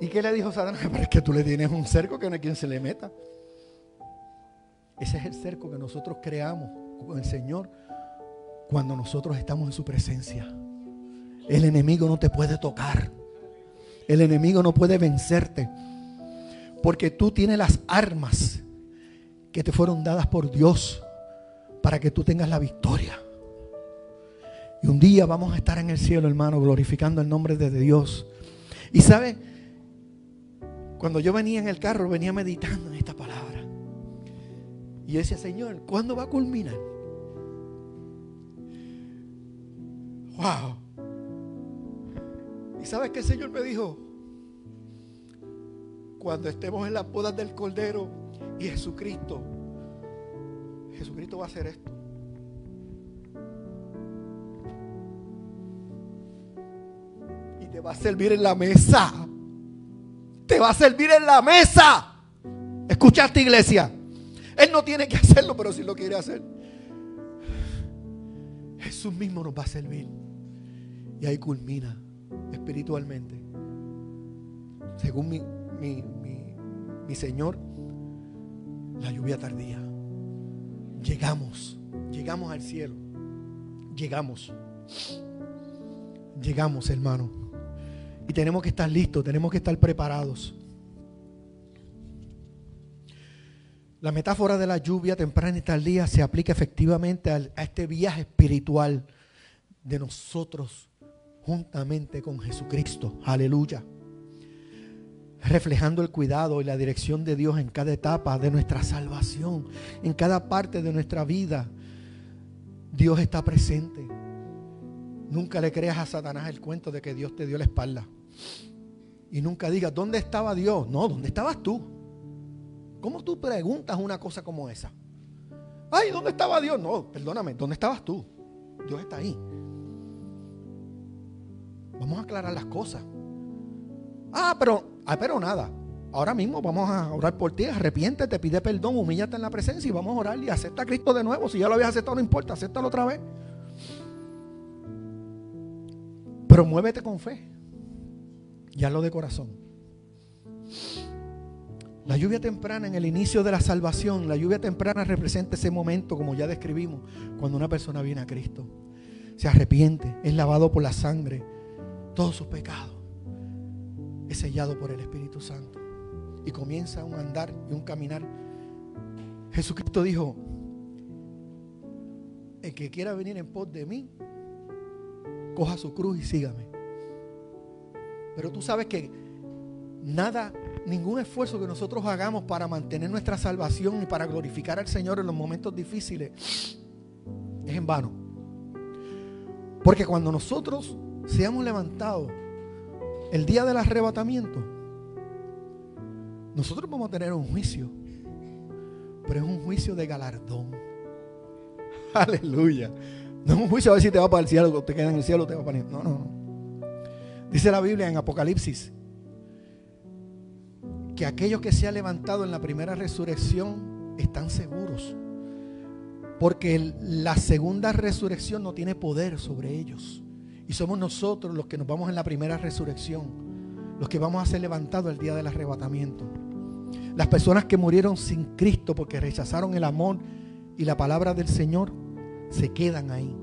¿Y qué le dijo Satanás? Pero es que tú le tienes un cerco que no hay quien se le meta. Ese es el cerco que nosotros creamos con el Señor cuando nosotros estamos en su presencia. El enemigo no te puede tocar. El enemigo no puede vencerte. Porque tú tienes las armas que te fueron dadas por Dios para que tú tengas la victoria. Y un día vamos a estar en el cielo, hermano, glorificando el nombre de Dios. Y ¿sabe? Cuando yo venía en el carro, venía meditando en esta palabra. Y yo decía, Señor, ¿cuándo va a culminar? Wow. ¿Y sabes qué el Señor me dijo? Cuando estemos en las bodas del Cordero y Jesucristo va a hacer esto. Y te va a servir en la mesa. Te va a servir en la mesa. ¿Escuchaste, iglesia? Él no tiene que hacerlo, pero si lo quiere hacer, Jesús mismo nos va a servir. Y ahí culmina espiritualmente. Según mi Señor, la lluvia tardía. Llegamos al cielo. Llegamos, hermano. Y tenemos que estar listos, tenemos que estar preparados. La metáfora de la lluvia temprana y tardía se aplica efectivamente a este viaje espiritual de nosotros juntamente con Jesucristo. Aleluya. Reflejando el cuidado y la dirección de Dios en cada etapa de nuestra salvación, en cada parte de nuestra vida. Dios está presente. Nunca le creas a Satanás el cuento de que Dios te dio la espalda. Y nunca digas, ¿dónde estaba Dios? No, ¿dónde estabas tú? ¿Cómo tú preguntas una cosa como esa? Ay, ¿dónde estaba Dios? No, perdóname, ¿dónde estabas tú? Dios está ahí. Vamos a aclarar las cosas. Pero nada. Ahora mismo vamos a orar por ti. Arrepiéntete, pide perdón, humíllate en la presencia y vamos a orar y acepta a Cristo de nuevo. Si ya lo habías aceptado, no importa, acéptalo otra vez. Pero muévete con fe y hazlo de corazón. La lluvia temprana en el inicio de la salvación, la lluvia temprana representa ese momento, como ya describimos, cuando una persona viene a Cristo, se arrepiente, es lavado por la sangre, todos sus pecados es sellado por el Espíritu Santo y comienza un andar y un caminar. Jesucristo dijo, el que quiera venir en pos de mí, coja su cruz y sígame. Pero tú sabes que ningún esfuerzo que nosotros hagamos para mantener nuestra salvación y para glorificar al Señor en los momentos difíciles es en vano. Porque cuando nosotros seamos levantados el día del arrebatamiento, nosotros vamos a tener un juicio, pero es un juicio de galardón. Aleluya. No es un juicio a ver si te va para el cielo, o te quedas en el cielo o te va para el cielo. No. Dice la Biblia en Apocalipsis que aquellos que se han levantado en la primera resurrección están seguros, porque la segunda resurrección no tiene poder sobre ellos. Y somos nosotros los que nos vamos en la primera resurrección, los que vamos a ser levantados el día del arrebatamiento. Las personas que murieron sin Cristo porque rechazaron el amor y la palabra del Señor se quedan ahí.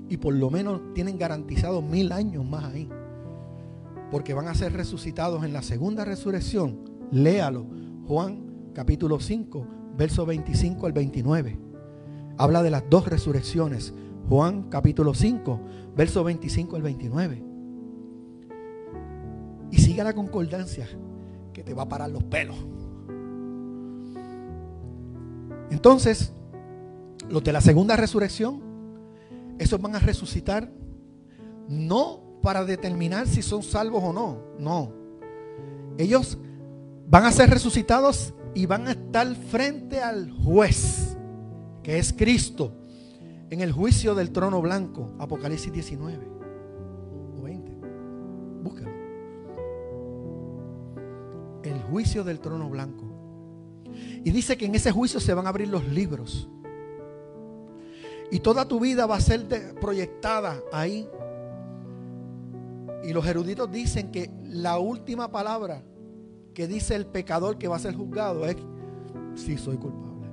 Y por lo menos tienen garantizados 1000 años más ahí, porque van a ser resucitados en la segunda resurrección. Léalo, Juan capítulo 5, verso 25 al 29. Habla de las dos resurrecciones. Juan capítulo 5, verso 25 al 29. Y siga la concordancia que te va a parar los pelos. Entonces, los de la segunda resurrección, esos van a resucitar no para determinar si son salvos o no. No. Ellos van a ser resucitados y van a estar frente al juez que es Cristo, en el juicio del trono blanco. Apocalipsis 19 o 20. Búscalo. El juicio del trono blanco. Y dice que en ese juicio se van a abrir los libros. Y toda tu vida va a ser proyectada ahí. Y los eruditos dicen que la última palabra que dice el pecador que va a ser juzgado es: sí, soy culpable.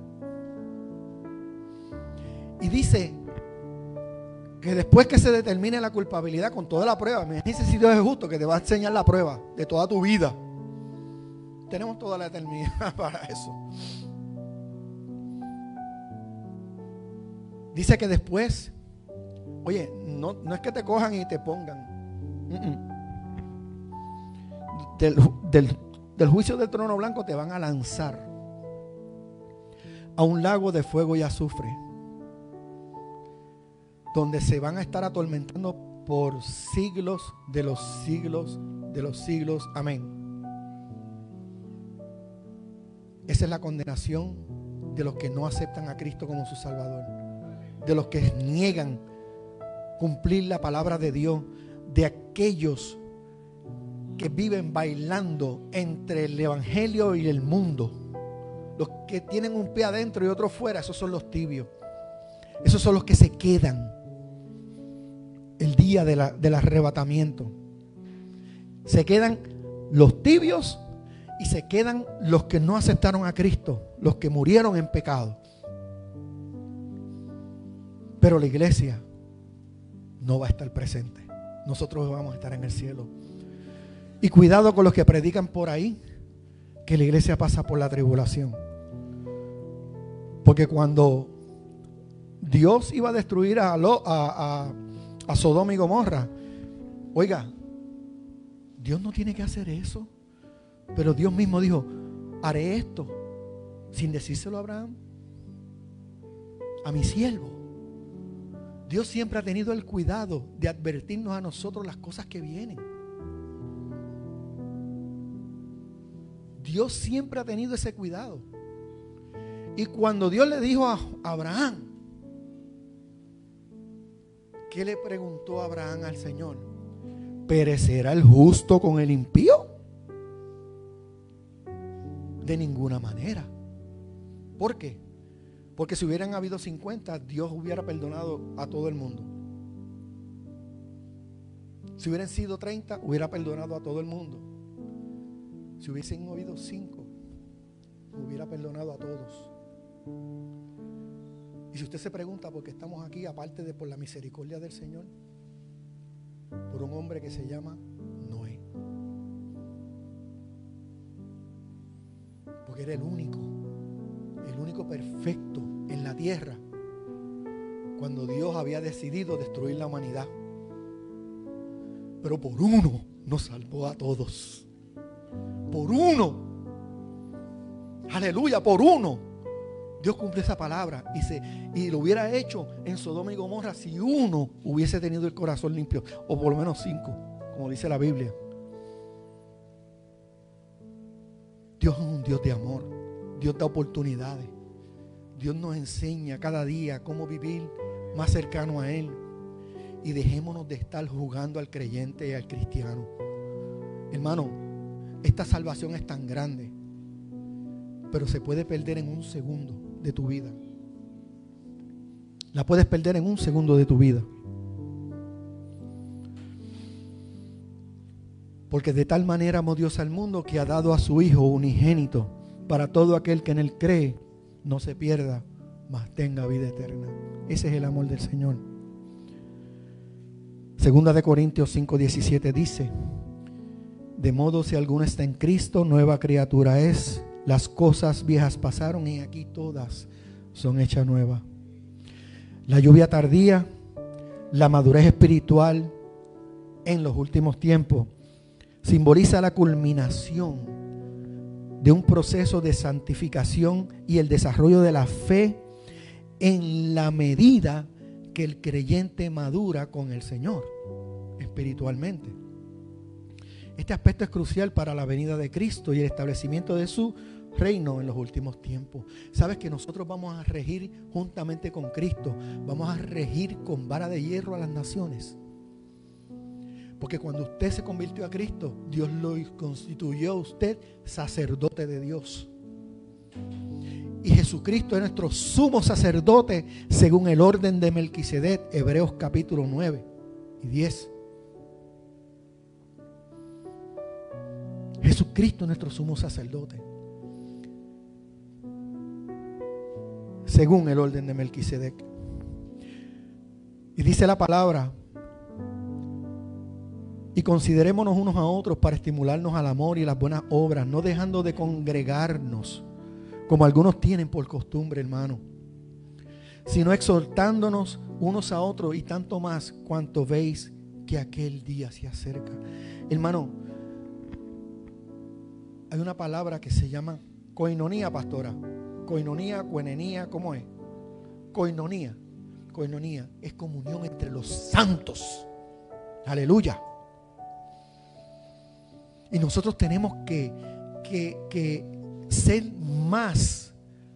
Y dice que después que se determine la culpabilidad con toda la prueba, imagínense si Dios es justo, que te va a enseñar la prueba de toda tu vida. Tenemos toda la eternidad para eso. Dice que después, oye, no es que te cojan y te pongan. Del juicio del trono blanco te van a lanzar a un lago de fuego y azufre, donde se van a estar atormentando por siglos de los siglos de los siglos. Amén. Esa es la condenación de los que no aceptan a Cristo como su Salvador, de los que niegan cumplir la palabra de Dios, de aquellos que viven bailando entre el evangelio y el mundo. Los que tienen un pie adentro y otro fuera, esos son los tibios. Esos son los que se quedan el día del arrebatamiento. Se quedan los tibios y se quedan los que no aceptaron a Cristo, los que murieron en pecado. Pero la iglesia no va a estar presente. Nosotros vamos a estar en el cielo. Y cuidado con los que predican por ahí que la iglesia pasa por la tribulación. Porque cuando Dios iba a destruir a Sodoma y Gomorra, oiga, Dios no tiene que hacer eso. Pero Dios mismo dijo: haré esto, sin decírselo a Abraham, a mi siervo. Dios siempre ha tenido el cuidado de advertirnos a nosotros las cosas que vienen. Dios siempre ha tenido ese cuidado. Y cuando Dios le dijo a Abraham, ¿qué le preguntó Abraham al Señor? ¿Perecerá el justo con el impío? De ninguna manera. ¿Por qué? Porque si hubieran habido 50, Dios hubiera perdonado a todo el mundo. Si hubieran sido 30, hubiera perdonado a todo el mundo. Si hubiesen habido 5, hubiera perdonado a todos. Y si usted se pregunta por qué estamos aquí, aparte de por la misericordia del Señor, por un hombre que se llama Noé. Porque era el único perfecto en la tierra cuando Dios había decidido destruir la humanidad. Pero por uno nos salvó a todos. Por uno. Aleluya, por uno. Dios cumplió esa palabra y lo hubiera hecho en Sodoma y Gomorra si uno hubiese tenido el corazón limpio, o por lo menos 5, como dice la Biblia. Dios es un Dios de amor. Dios da oportunidades. Dios nos enseña cada día cómo vivir más cercano a Él. Y dejémonos de estar jugando al creyente y al cristiano. Hermano, esta salvación es tan grande, pero se puede perder en un segundo de tu vida. La puedes perder en un segundo de tu vida. Porque de tal manera amó Dios al mundo que ha dado a su Hijo unigénito, para todo aquel que en Él cree no se pierda, mas tenga vida eterna. Ese es el amor del Señor. Segunda de Corintios 5:17 dice: de modo si alguno está en Cristo, nueva criatura es. Las cosas viejas pasaron y aquí todas son hechas nuevas. La lluvia tardía, la madurez espiritual en los últimos tiempos, simboliza la culminación de un proceso de santificación y el desarrollo de la fe en la medida que el creyente madura con el Señor espiritualmente. Este aspecto es crucial para la venida de Cristo y el establecimiento de su reino en los últimos tiempos. Sabes que nosotros vamos a regir juntamente con Cristo. Vamos a regir con vara de hierro a las naciones. Porque cuando usted se convirtió a Cristo, Dios lo constituyó a usted sacerdote de Dios. Y Jesucristo es nuestro sumo sacerdote según el orden de Melquisedec, Hebreos capítulo 9 y 10. Jesucristo es nuestro sumo sacerdote según el orden de Melquisedec. Y dice la palabra: y considerémonos unos a otros para estimularnos al amor y las buenas obras, no dejando de congregarnos como algunos tienen por costumbre, hermano, sino exhortándonos unos a otros, y tanto más cuanto veis que aquel día se acerca. Hermano, hay una palabra que se llama coinonía, pastora. Coinonía, coenenía, ¿cómo es? Coinonía. Coinonía es comunión entre los santos. Aleluya. Y nosotros tenemos que ser más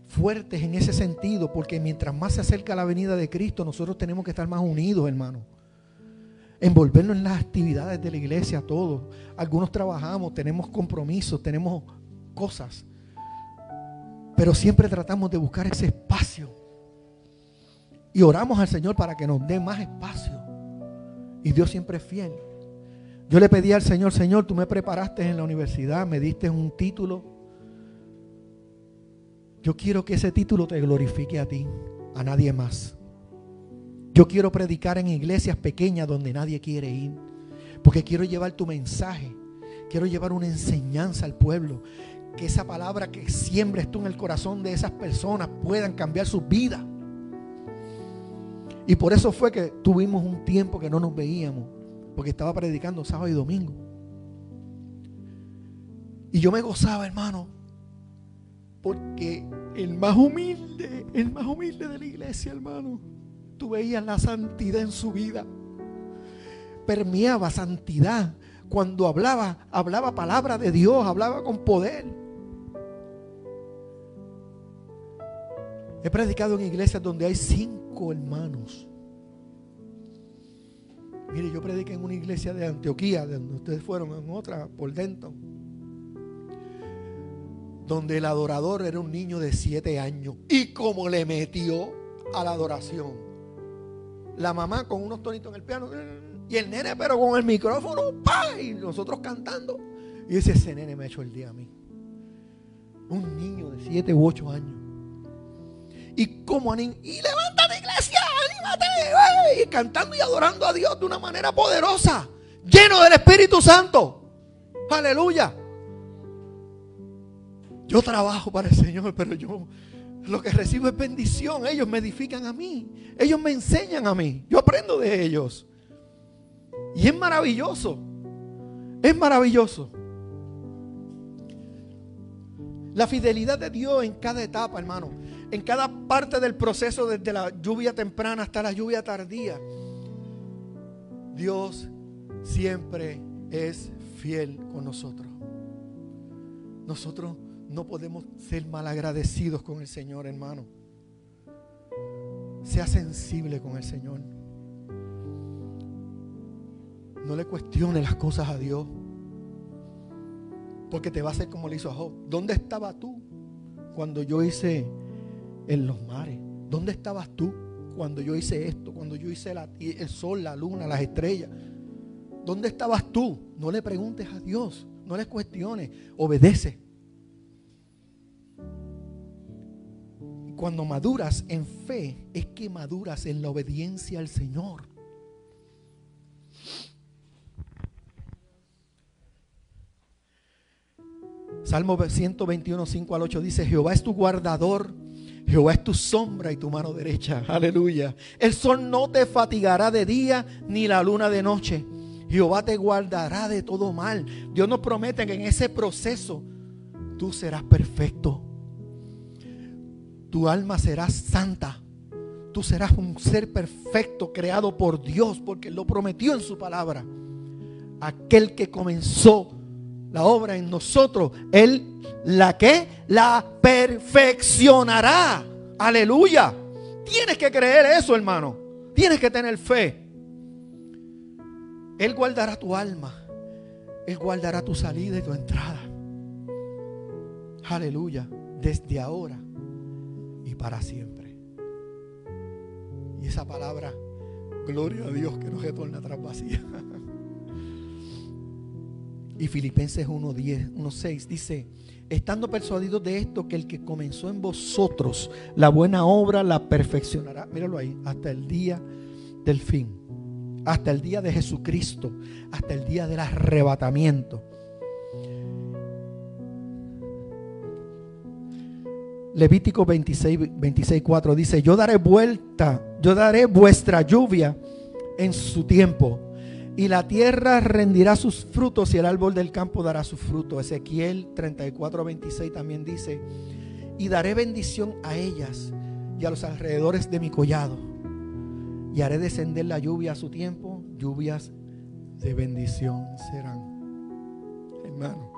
fuertes en ese sentido, porque mientras más se acerca la venida de Cristo, nosotros tenemos que estar más unidos, hermano. Envolvernos en las actividades de la iglesia, todos. Algunos trabajamos, tenemos compromisos, tenemos cosas, pero siempre tratamos de buscar ese espacio y oramos al Señor para que nos dé más espacio. Y Dios siempre es fiel. Yo le pedí al Señor: Señor, tú me preparaste en la universidad, me diste un título. Yo quiero que ese título te glorifique a ti, a nadie más. Yo quiero predicar en iglesias pequeñas donde nadie quiere ir, porque quiero llevar tu mensaje, quiero llevar una enseñanza al pueblo, que esa palabra que siembres tú en el corazón de esas personas puedan cambiar sus vidas. Y por eso fue que tuvimos un tiempo que no nos veíamos, porque estaba predicando sábado y domingo. Y yo me gozaba, hermano, porque el más humilde de la iglesia, hermano, tú veías la santidad en su vida. Permeaba santidad. Cuando hablaba palabra de Dios, hablaba con poder. He predicado en iglesias donde hay 5 hermanos. Mire, yo prediqué en una iglesia de Antioquía, de donde ustedes fueron, en otra, por Denton, donde el adorador era un niño de 7 años. Y como le metió a la adoración, la mamá con unos tonitos en el piano y el nene pero con el micrófono, ¡pah! Y nosotros cantando. Y ese nene me ha hecho el día a mí. Un niño de 7 u 8 años. Y como y levántate, iglesia, anímate, y cantando y adorando a Dios de una manera poderosa, lleno del Espíritu Santo. Aleluya. Yo trabajo para el Señor, pero yo lo que recibo es bendición. Ellos me edifican a mí, ellos me enseñan a mí, yo aprendo de ellos. Y es maravilloso, es maravilloso. La fidelidad de Dios en cada etapa, hermano, en cada parte del proceso, desde la lluvia temprana hasta la lluvia tardía. Dios siempre es fiel con nosotros. Nosotros no podemos ser malagradecidos con el Señor, hermano. Sea sensible con el Señor. No le cuestione las cosas a Dios, porque te va a hacer como le hizo a Job. ¿Dónde estabas tú cuando yo hice en los mares? ¿Dónde estabas tú cuando yo hice esto? Cuando yo hice el sol, la luna, las estrellas. ¿Dónde estabas tú? No le preguntes a Dios, no le cuestiones, obedece. Cuando maduras en fe, es que maduras en la obediencia al Señor. Salmo 121, 5 al 8 dice: Jehová es tu guardador, Jehová es tu sombra y tu mano derecha. Aleluya. El sol no te fatigará de día, ni la luna de noche. Jehová te guardará de todo mal. Dios nos promete que en ese proceso tú serás perfecto. Tu alma será santa. Tú serás un ser perfecto creado por Dios, porque Él lo prometió en su palabra. Aquel que comenzó la obra en nosotros, Él la perfeccionará. Aleluya. Tienes que creer eso, hermano. Tienes que tener fe. Él guardará tu alma. Él guardará tu salida y tu entrada. Aleluya. Desde ahora y para siempre. Y esa palabra, gloria a Dios, que no retorna atrás vacía. Y Filipenses 1:6 dice: estando persuadidos de esto, que el que comenzó en vosotros la buena obra la perfeccionará. Míralo ahí, hasta el día del fin, hasta el día de Jesucristo, hasta el día del arrebatamiento. Levítico 26:4 dice: yo daré vuestra lluvia en su tiempo, y la tierra rendirá sus frutos, y el árbol del campo dará su fruto. Ezequiel 34:26 también dice: y daré bendición a ellas y a los alrededores de mi collado, y haré descender la lluvia a su tiempo, lluvias de bendición serán. Hermano,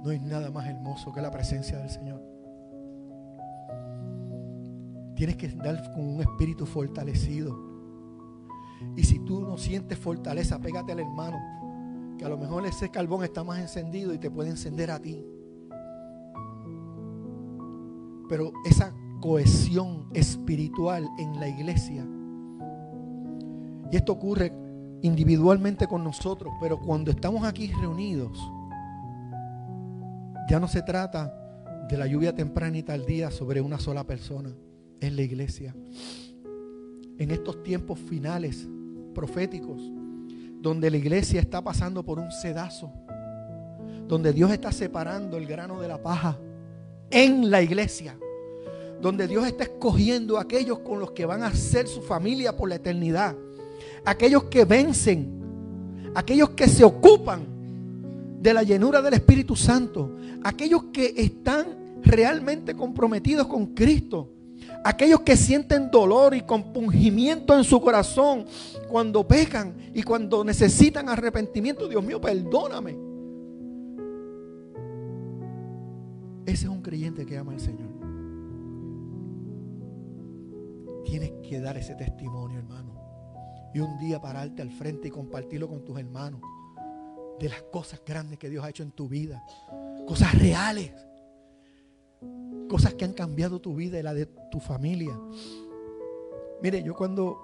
no hay nada más hermoso que la presencia del Señor. Tienes que andar con un espíritu fortalecido. Y si tú no sientes fortaleza, pégate al hermano, que a lo mejor ese carbón está más encendido y te puede encender a ti. Pero esa cohesión espiritual en la iglesia, y esto ocurre individualmente con nosotros, pero cuando estamos aquí reunidos, ya no se trata de la lluvia temprana y tardía sobre una sola persona. Es la iglesia. En estos tiempos finales proféticos, donde la iglesia está pasando por un sedazo, donde Dios está separando el grano de la paja en la iglesia, donde Dios está escogiendo a aquellos con los que van a ser su familia por la eternidad, aquellos que vencen, aquellos que se ocupan de la llenura del Espíritu Santo, aquellos que están realmente comprometidos con Cristo, aquellos que sienten dolor y compungimiento en su corazón cuando pecan y cuando necesitan arrepentimiento. Dios mío, perdóname. Ese es un creyente que ama al Señor. Tienes que dar ese testimonio, hermano, y un día pararte al frente y compartirlo con tus hermanos, de las cosas grandes que Dios ha hecho en tu vida, cosas reales, cosas que han cambiado tu vida y la de tu familia. Mire, yo cuando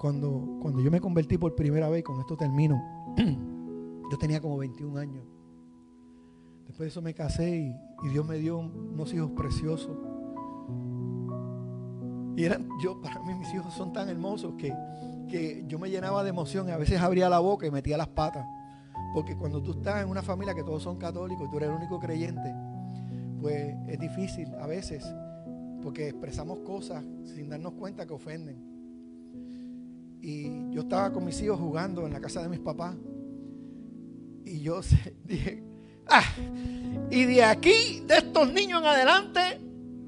yo me convertí por primera vez, con esto termino, yo tenía como 21 años. Después de eso me casé y Dios me dio unos hijos preciosos. Y para mí mis hijos son tan hermosos que yo me llenaba de emoción y a veces abría la boca y metía las patas. Porque cuando tú estás en una familia que todos son católicos y tú eres el único creyente, pues es difícil a veces, porque expresamos cosas sin darnos cuenta que ofenden. Y yo estaba con mis hijos jugando en la casa de mis papás, y yo dije: y de aquí, de estos niños en adelante,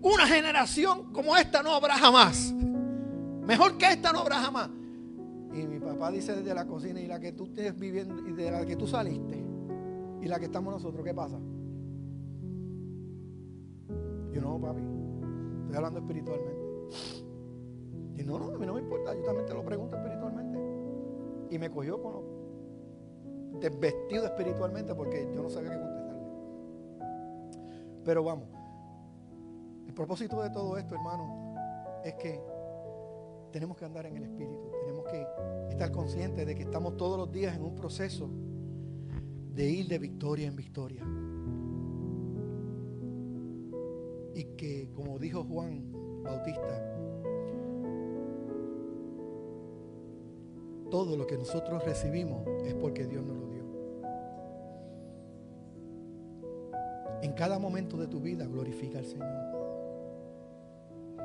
una generación como esta no habrá jamás. Mejor que esta no habrá jamás. Y mi papá dice desde la cocina: y la que tú estés viviendo, y de la que tú saliste, y la que estamos nosotros, ¿qué pasa? Yo: no, papi, estoy hablando espiritualmente. Y no, a mí no me importa, yo también te lo pregunto espiritualmente. Y me cogió con lo desvestido espiritualmente, porque yo no sabía qué contestarle. Pero vamos, el propósito de todo esto, hermano, es que tenemos que andar en el Espíritu. Tenemos que estar conscientes de que estamos todos los días en un proceso de ir de victoria en victoria. Y que, como dijo Juan Bautista, todo lo que nosotros recibimos es porque Dios nos lo dio. En cada momento de tu vida glorifica al Señor.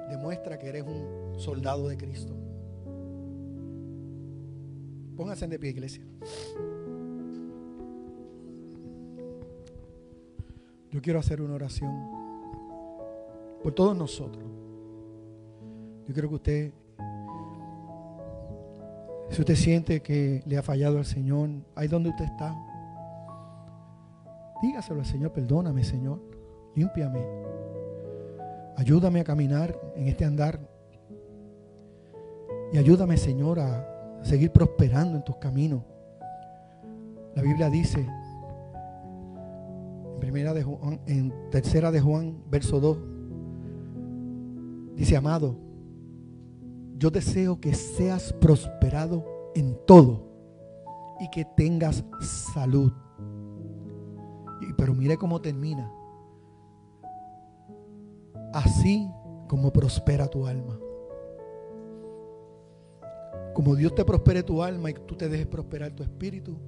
Demuestra que eres un soldado de Cristo. Pónganse de pie, iglesia. Yo quiero hacer una oración por todos nosotros. Yo quiero que usted, si usted siente que le ha fallado al Señor, ahí donde usted está, Dígaselo al Señor, perdóname, Señor, límpiame. Ayúdame a caminar en este andar. Y ayúdame, Señor, a seguir prosperando en tus caminos. La Biblia dice, en tercera de Juan, verso 2, dice: amado, yo deseo que seas prosperado en todo y que tengas salud. Pero mire cómo termina: así como prospera tu alma. Como Dios te prospere tu alma y tú te dejes prosperar tu espíritu,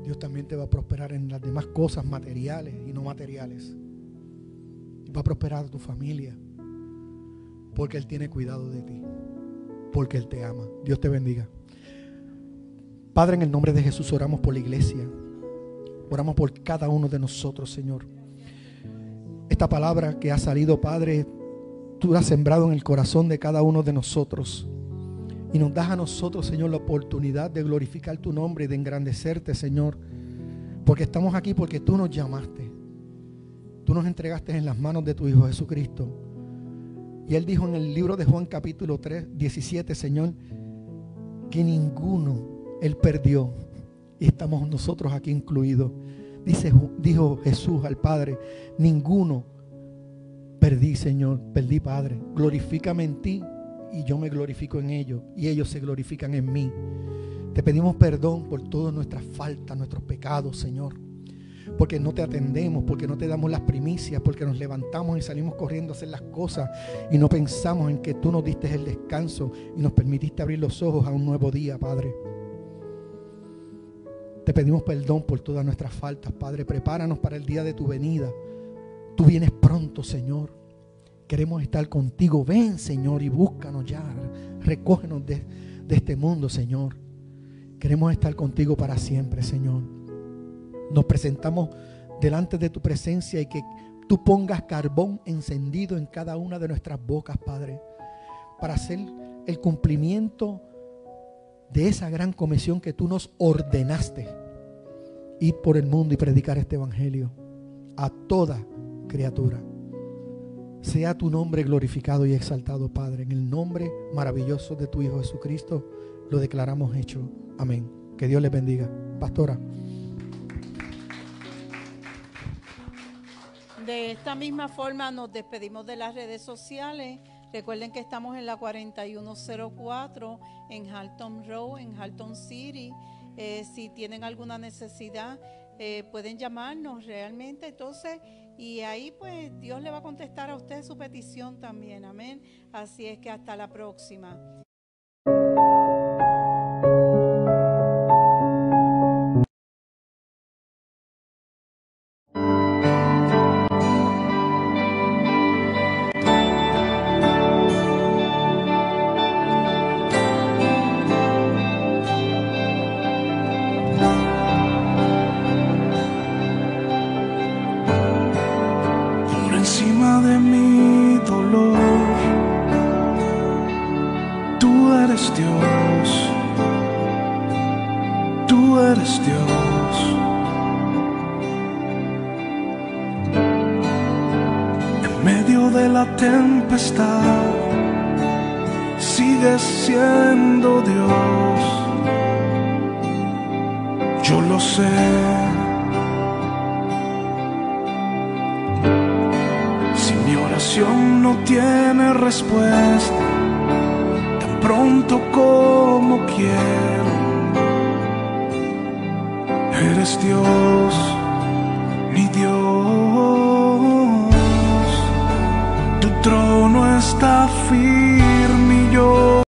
Dios también te va a prosperar en las demás cosas materiales y no materiales. Y va a prosperar tu familia, porque Él tiene cuidado de ti, porque Él te ama. Dios te bendiga. Padre, en el nombre de Jesús oramos por la iglesia. Oramos por cada uno de nosotros, Señor. Esta palabra que ha salido, Padre, tú la has sembrado en el corazón de cada uno de nosotros. Y nos das a nosotros, Señor, la oportunidad de glorificar tu nombre y de engrandecerte, Señor. Porque estamos aquí porque tú nos llamaste. Tú nos entregaste en las manos de tu Hijo Jesucristo. Y Él dijo en el libro de Juan capítulo 3, 17, Señor, que ninguno Él perdió. Y estamos nosotros aquí incluidos. Dijo Jesús al Padre: ninguno perdí, Señor. Perdí, Padre. Glorifícame en ti y yo me glorifico en ellos, y ellos se glorifican en mí. Te pedimos perdón por todas nuestras faltas, nuestros pecados, Señor, porque no te atendemos, porque no te damos las primicias, porque nos levantamos y salimos corriendo a hacer las cosas y no pensamos en que tú nos diste el descanso y nos permitiste abrir los ojos a un nuevo día, Padre. Te pedimos perdón por todas nuestras faltas, Padre. Prepáranos para el día de tu venida. Tú vienes pronto, Señor. Queremos estar contigo. Ven, Señor, y búscanos ya. Recógenos de este mundo, Señor. Queremos estar contigo para siempre, Señor. Nos presentamos delante de tu presencia y que tú pongas carbón encendido en cada una de nuestras bocas, Padre, para hacer el cumplimiento de esa gran comisión que tú nos ordenaste: ir por el mundo y predicar este evangelio a toda criatura. Sea tu nombre glorificado y exaltado, Padre. En el nombre maravilloso de tu Hijo Jesucristo lo declaramos hecho. Amén. Que Dios les bendiga. Pastora. De esta misma forma nos despedimos de las redes sociales. Recuerden que estamos en la 4104 en Halton Road, en Halton City. Si tienen alguna necesidad, pueden llamarnos realmente. Entonces, y ahí pues Dios le va a contestar a usted su petición también. Amén. Así es que hasta la próxima. Tempestad, sigues siendo Dios, yo lo sé. Si mi oración no tiene respuesta tan pronto como quiero, eres Dios, mi Dios. Tu trono está firme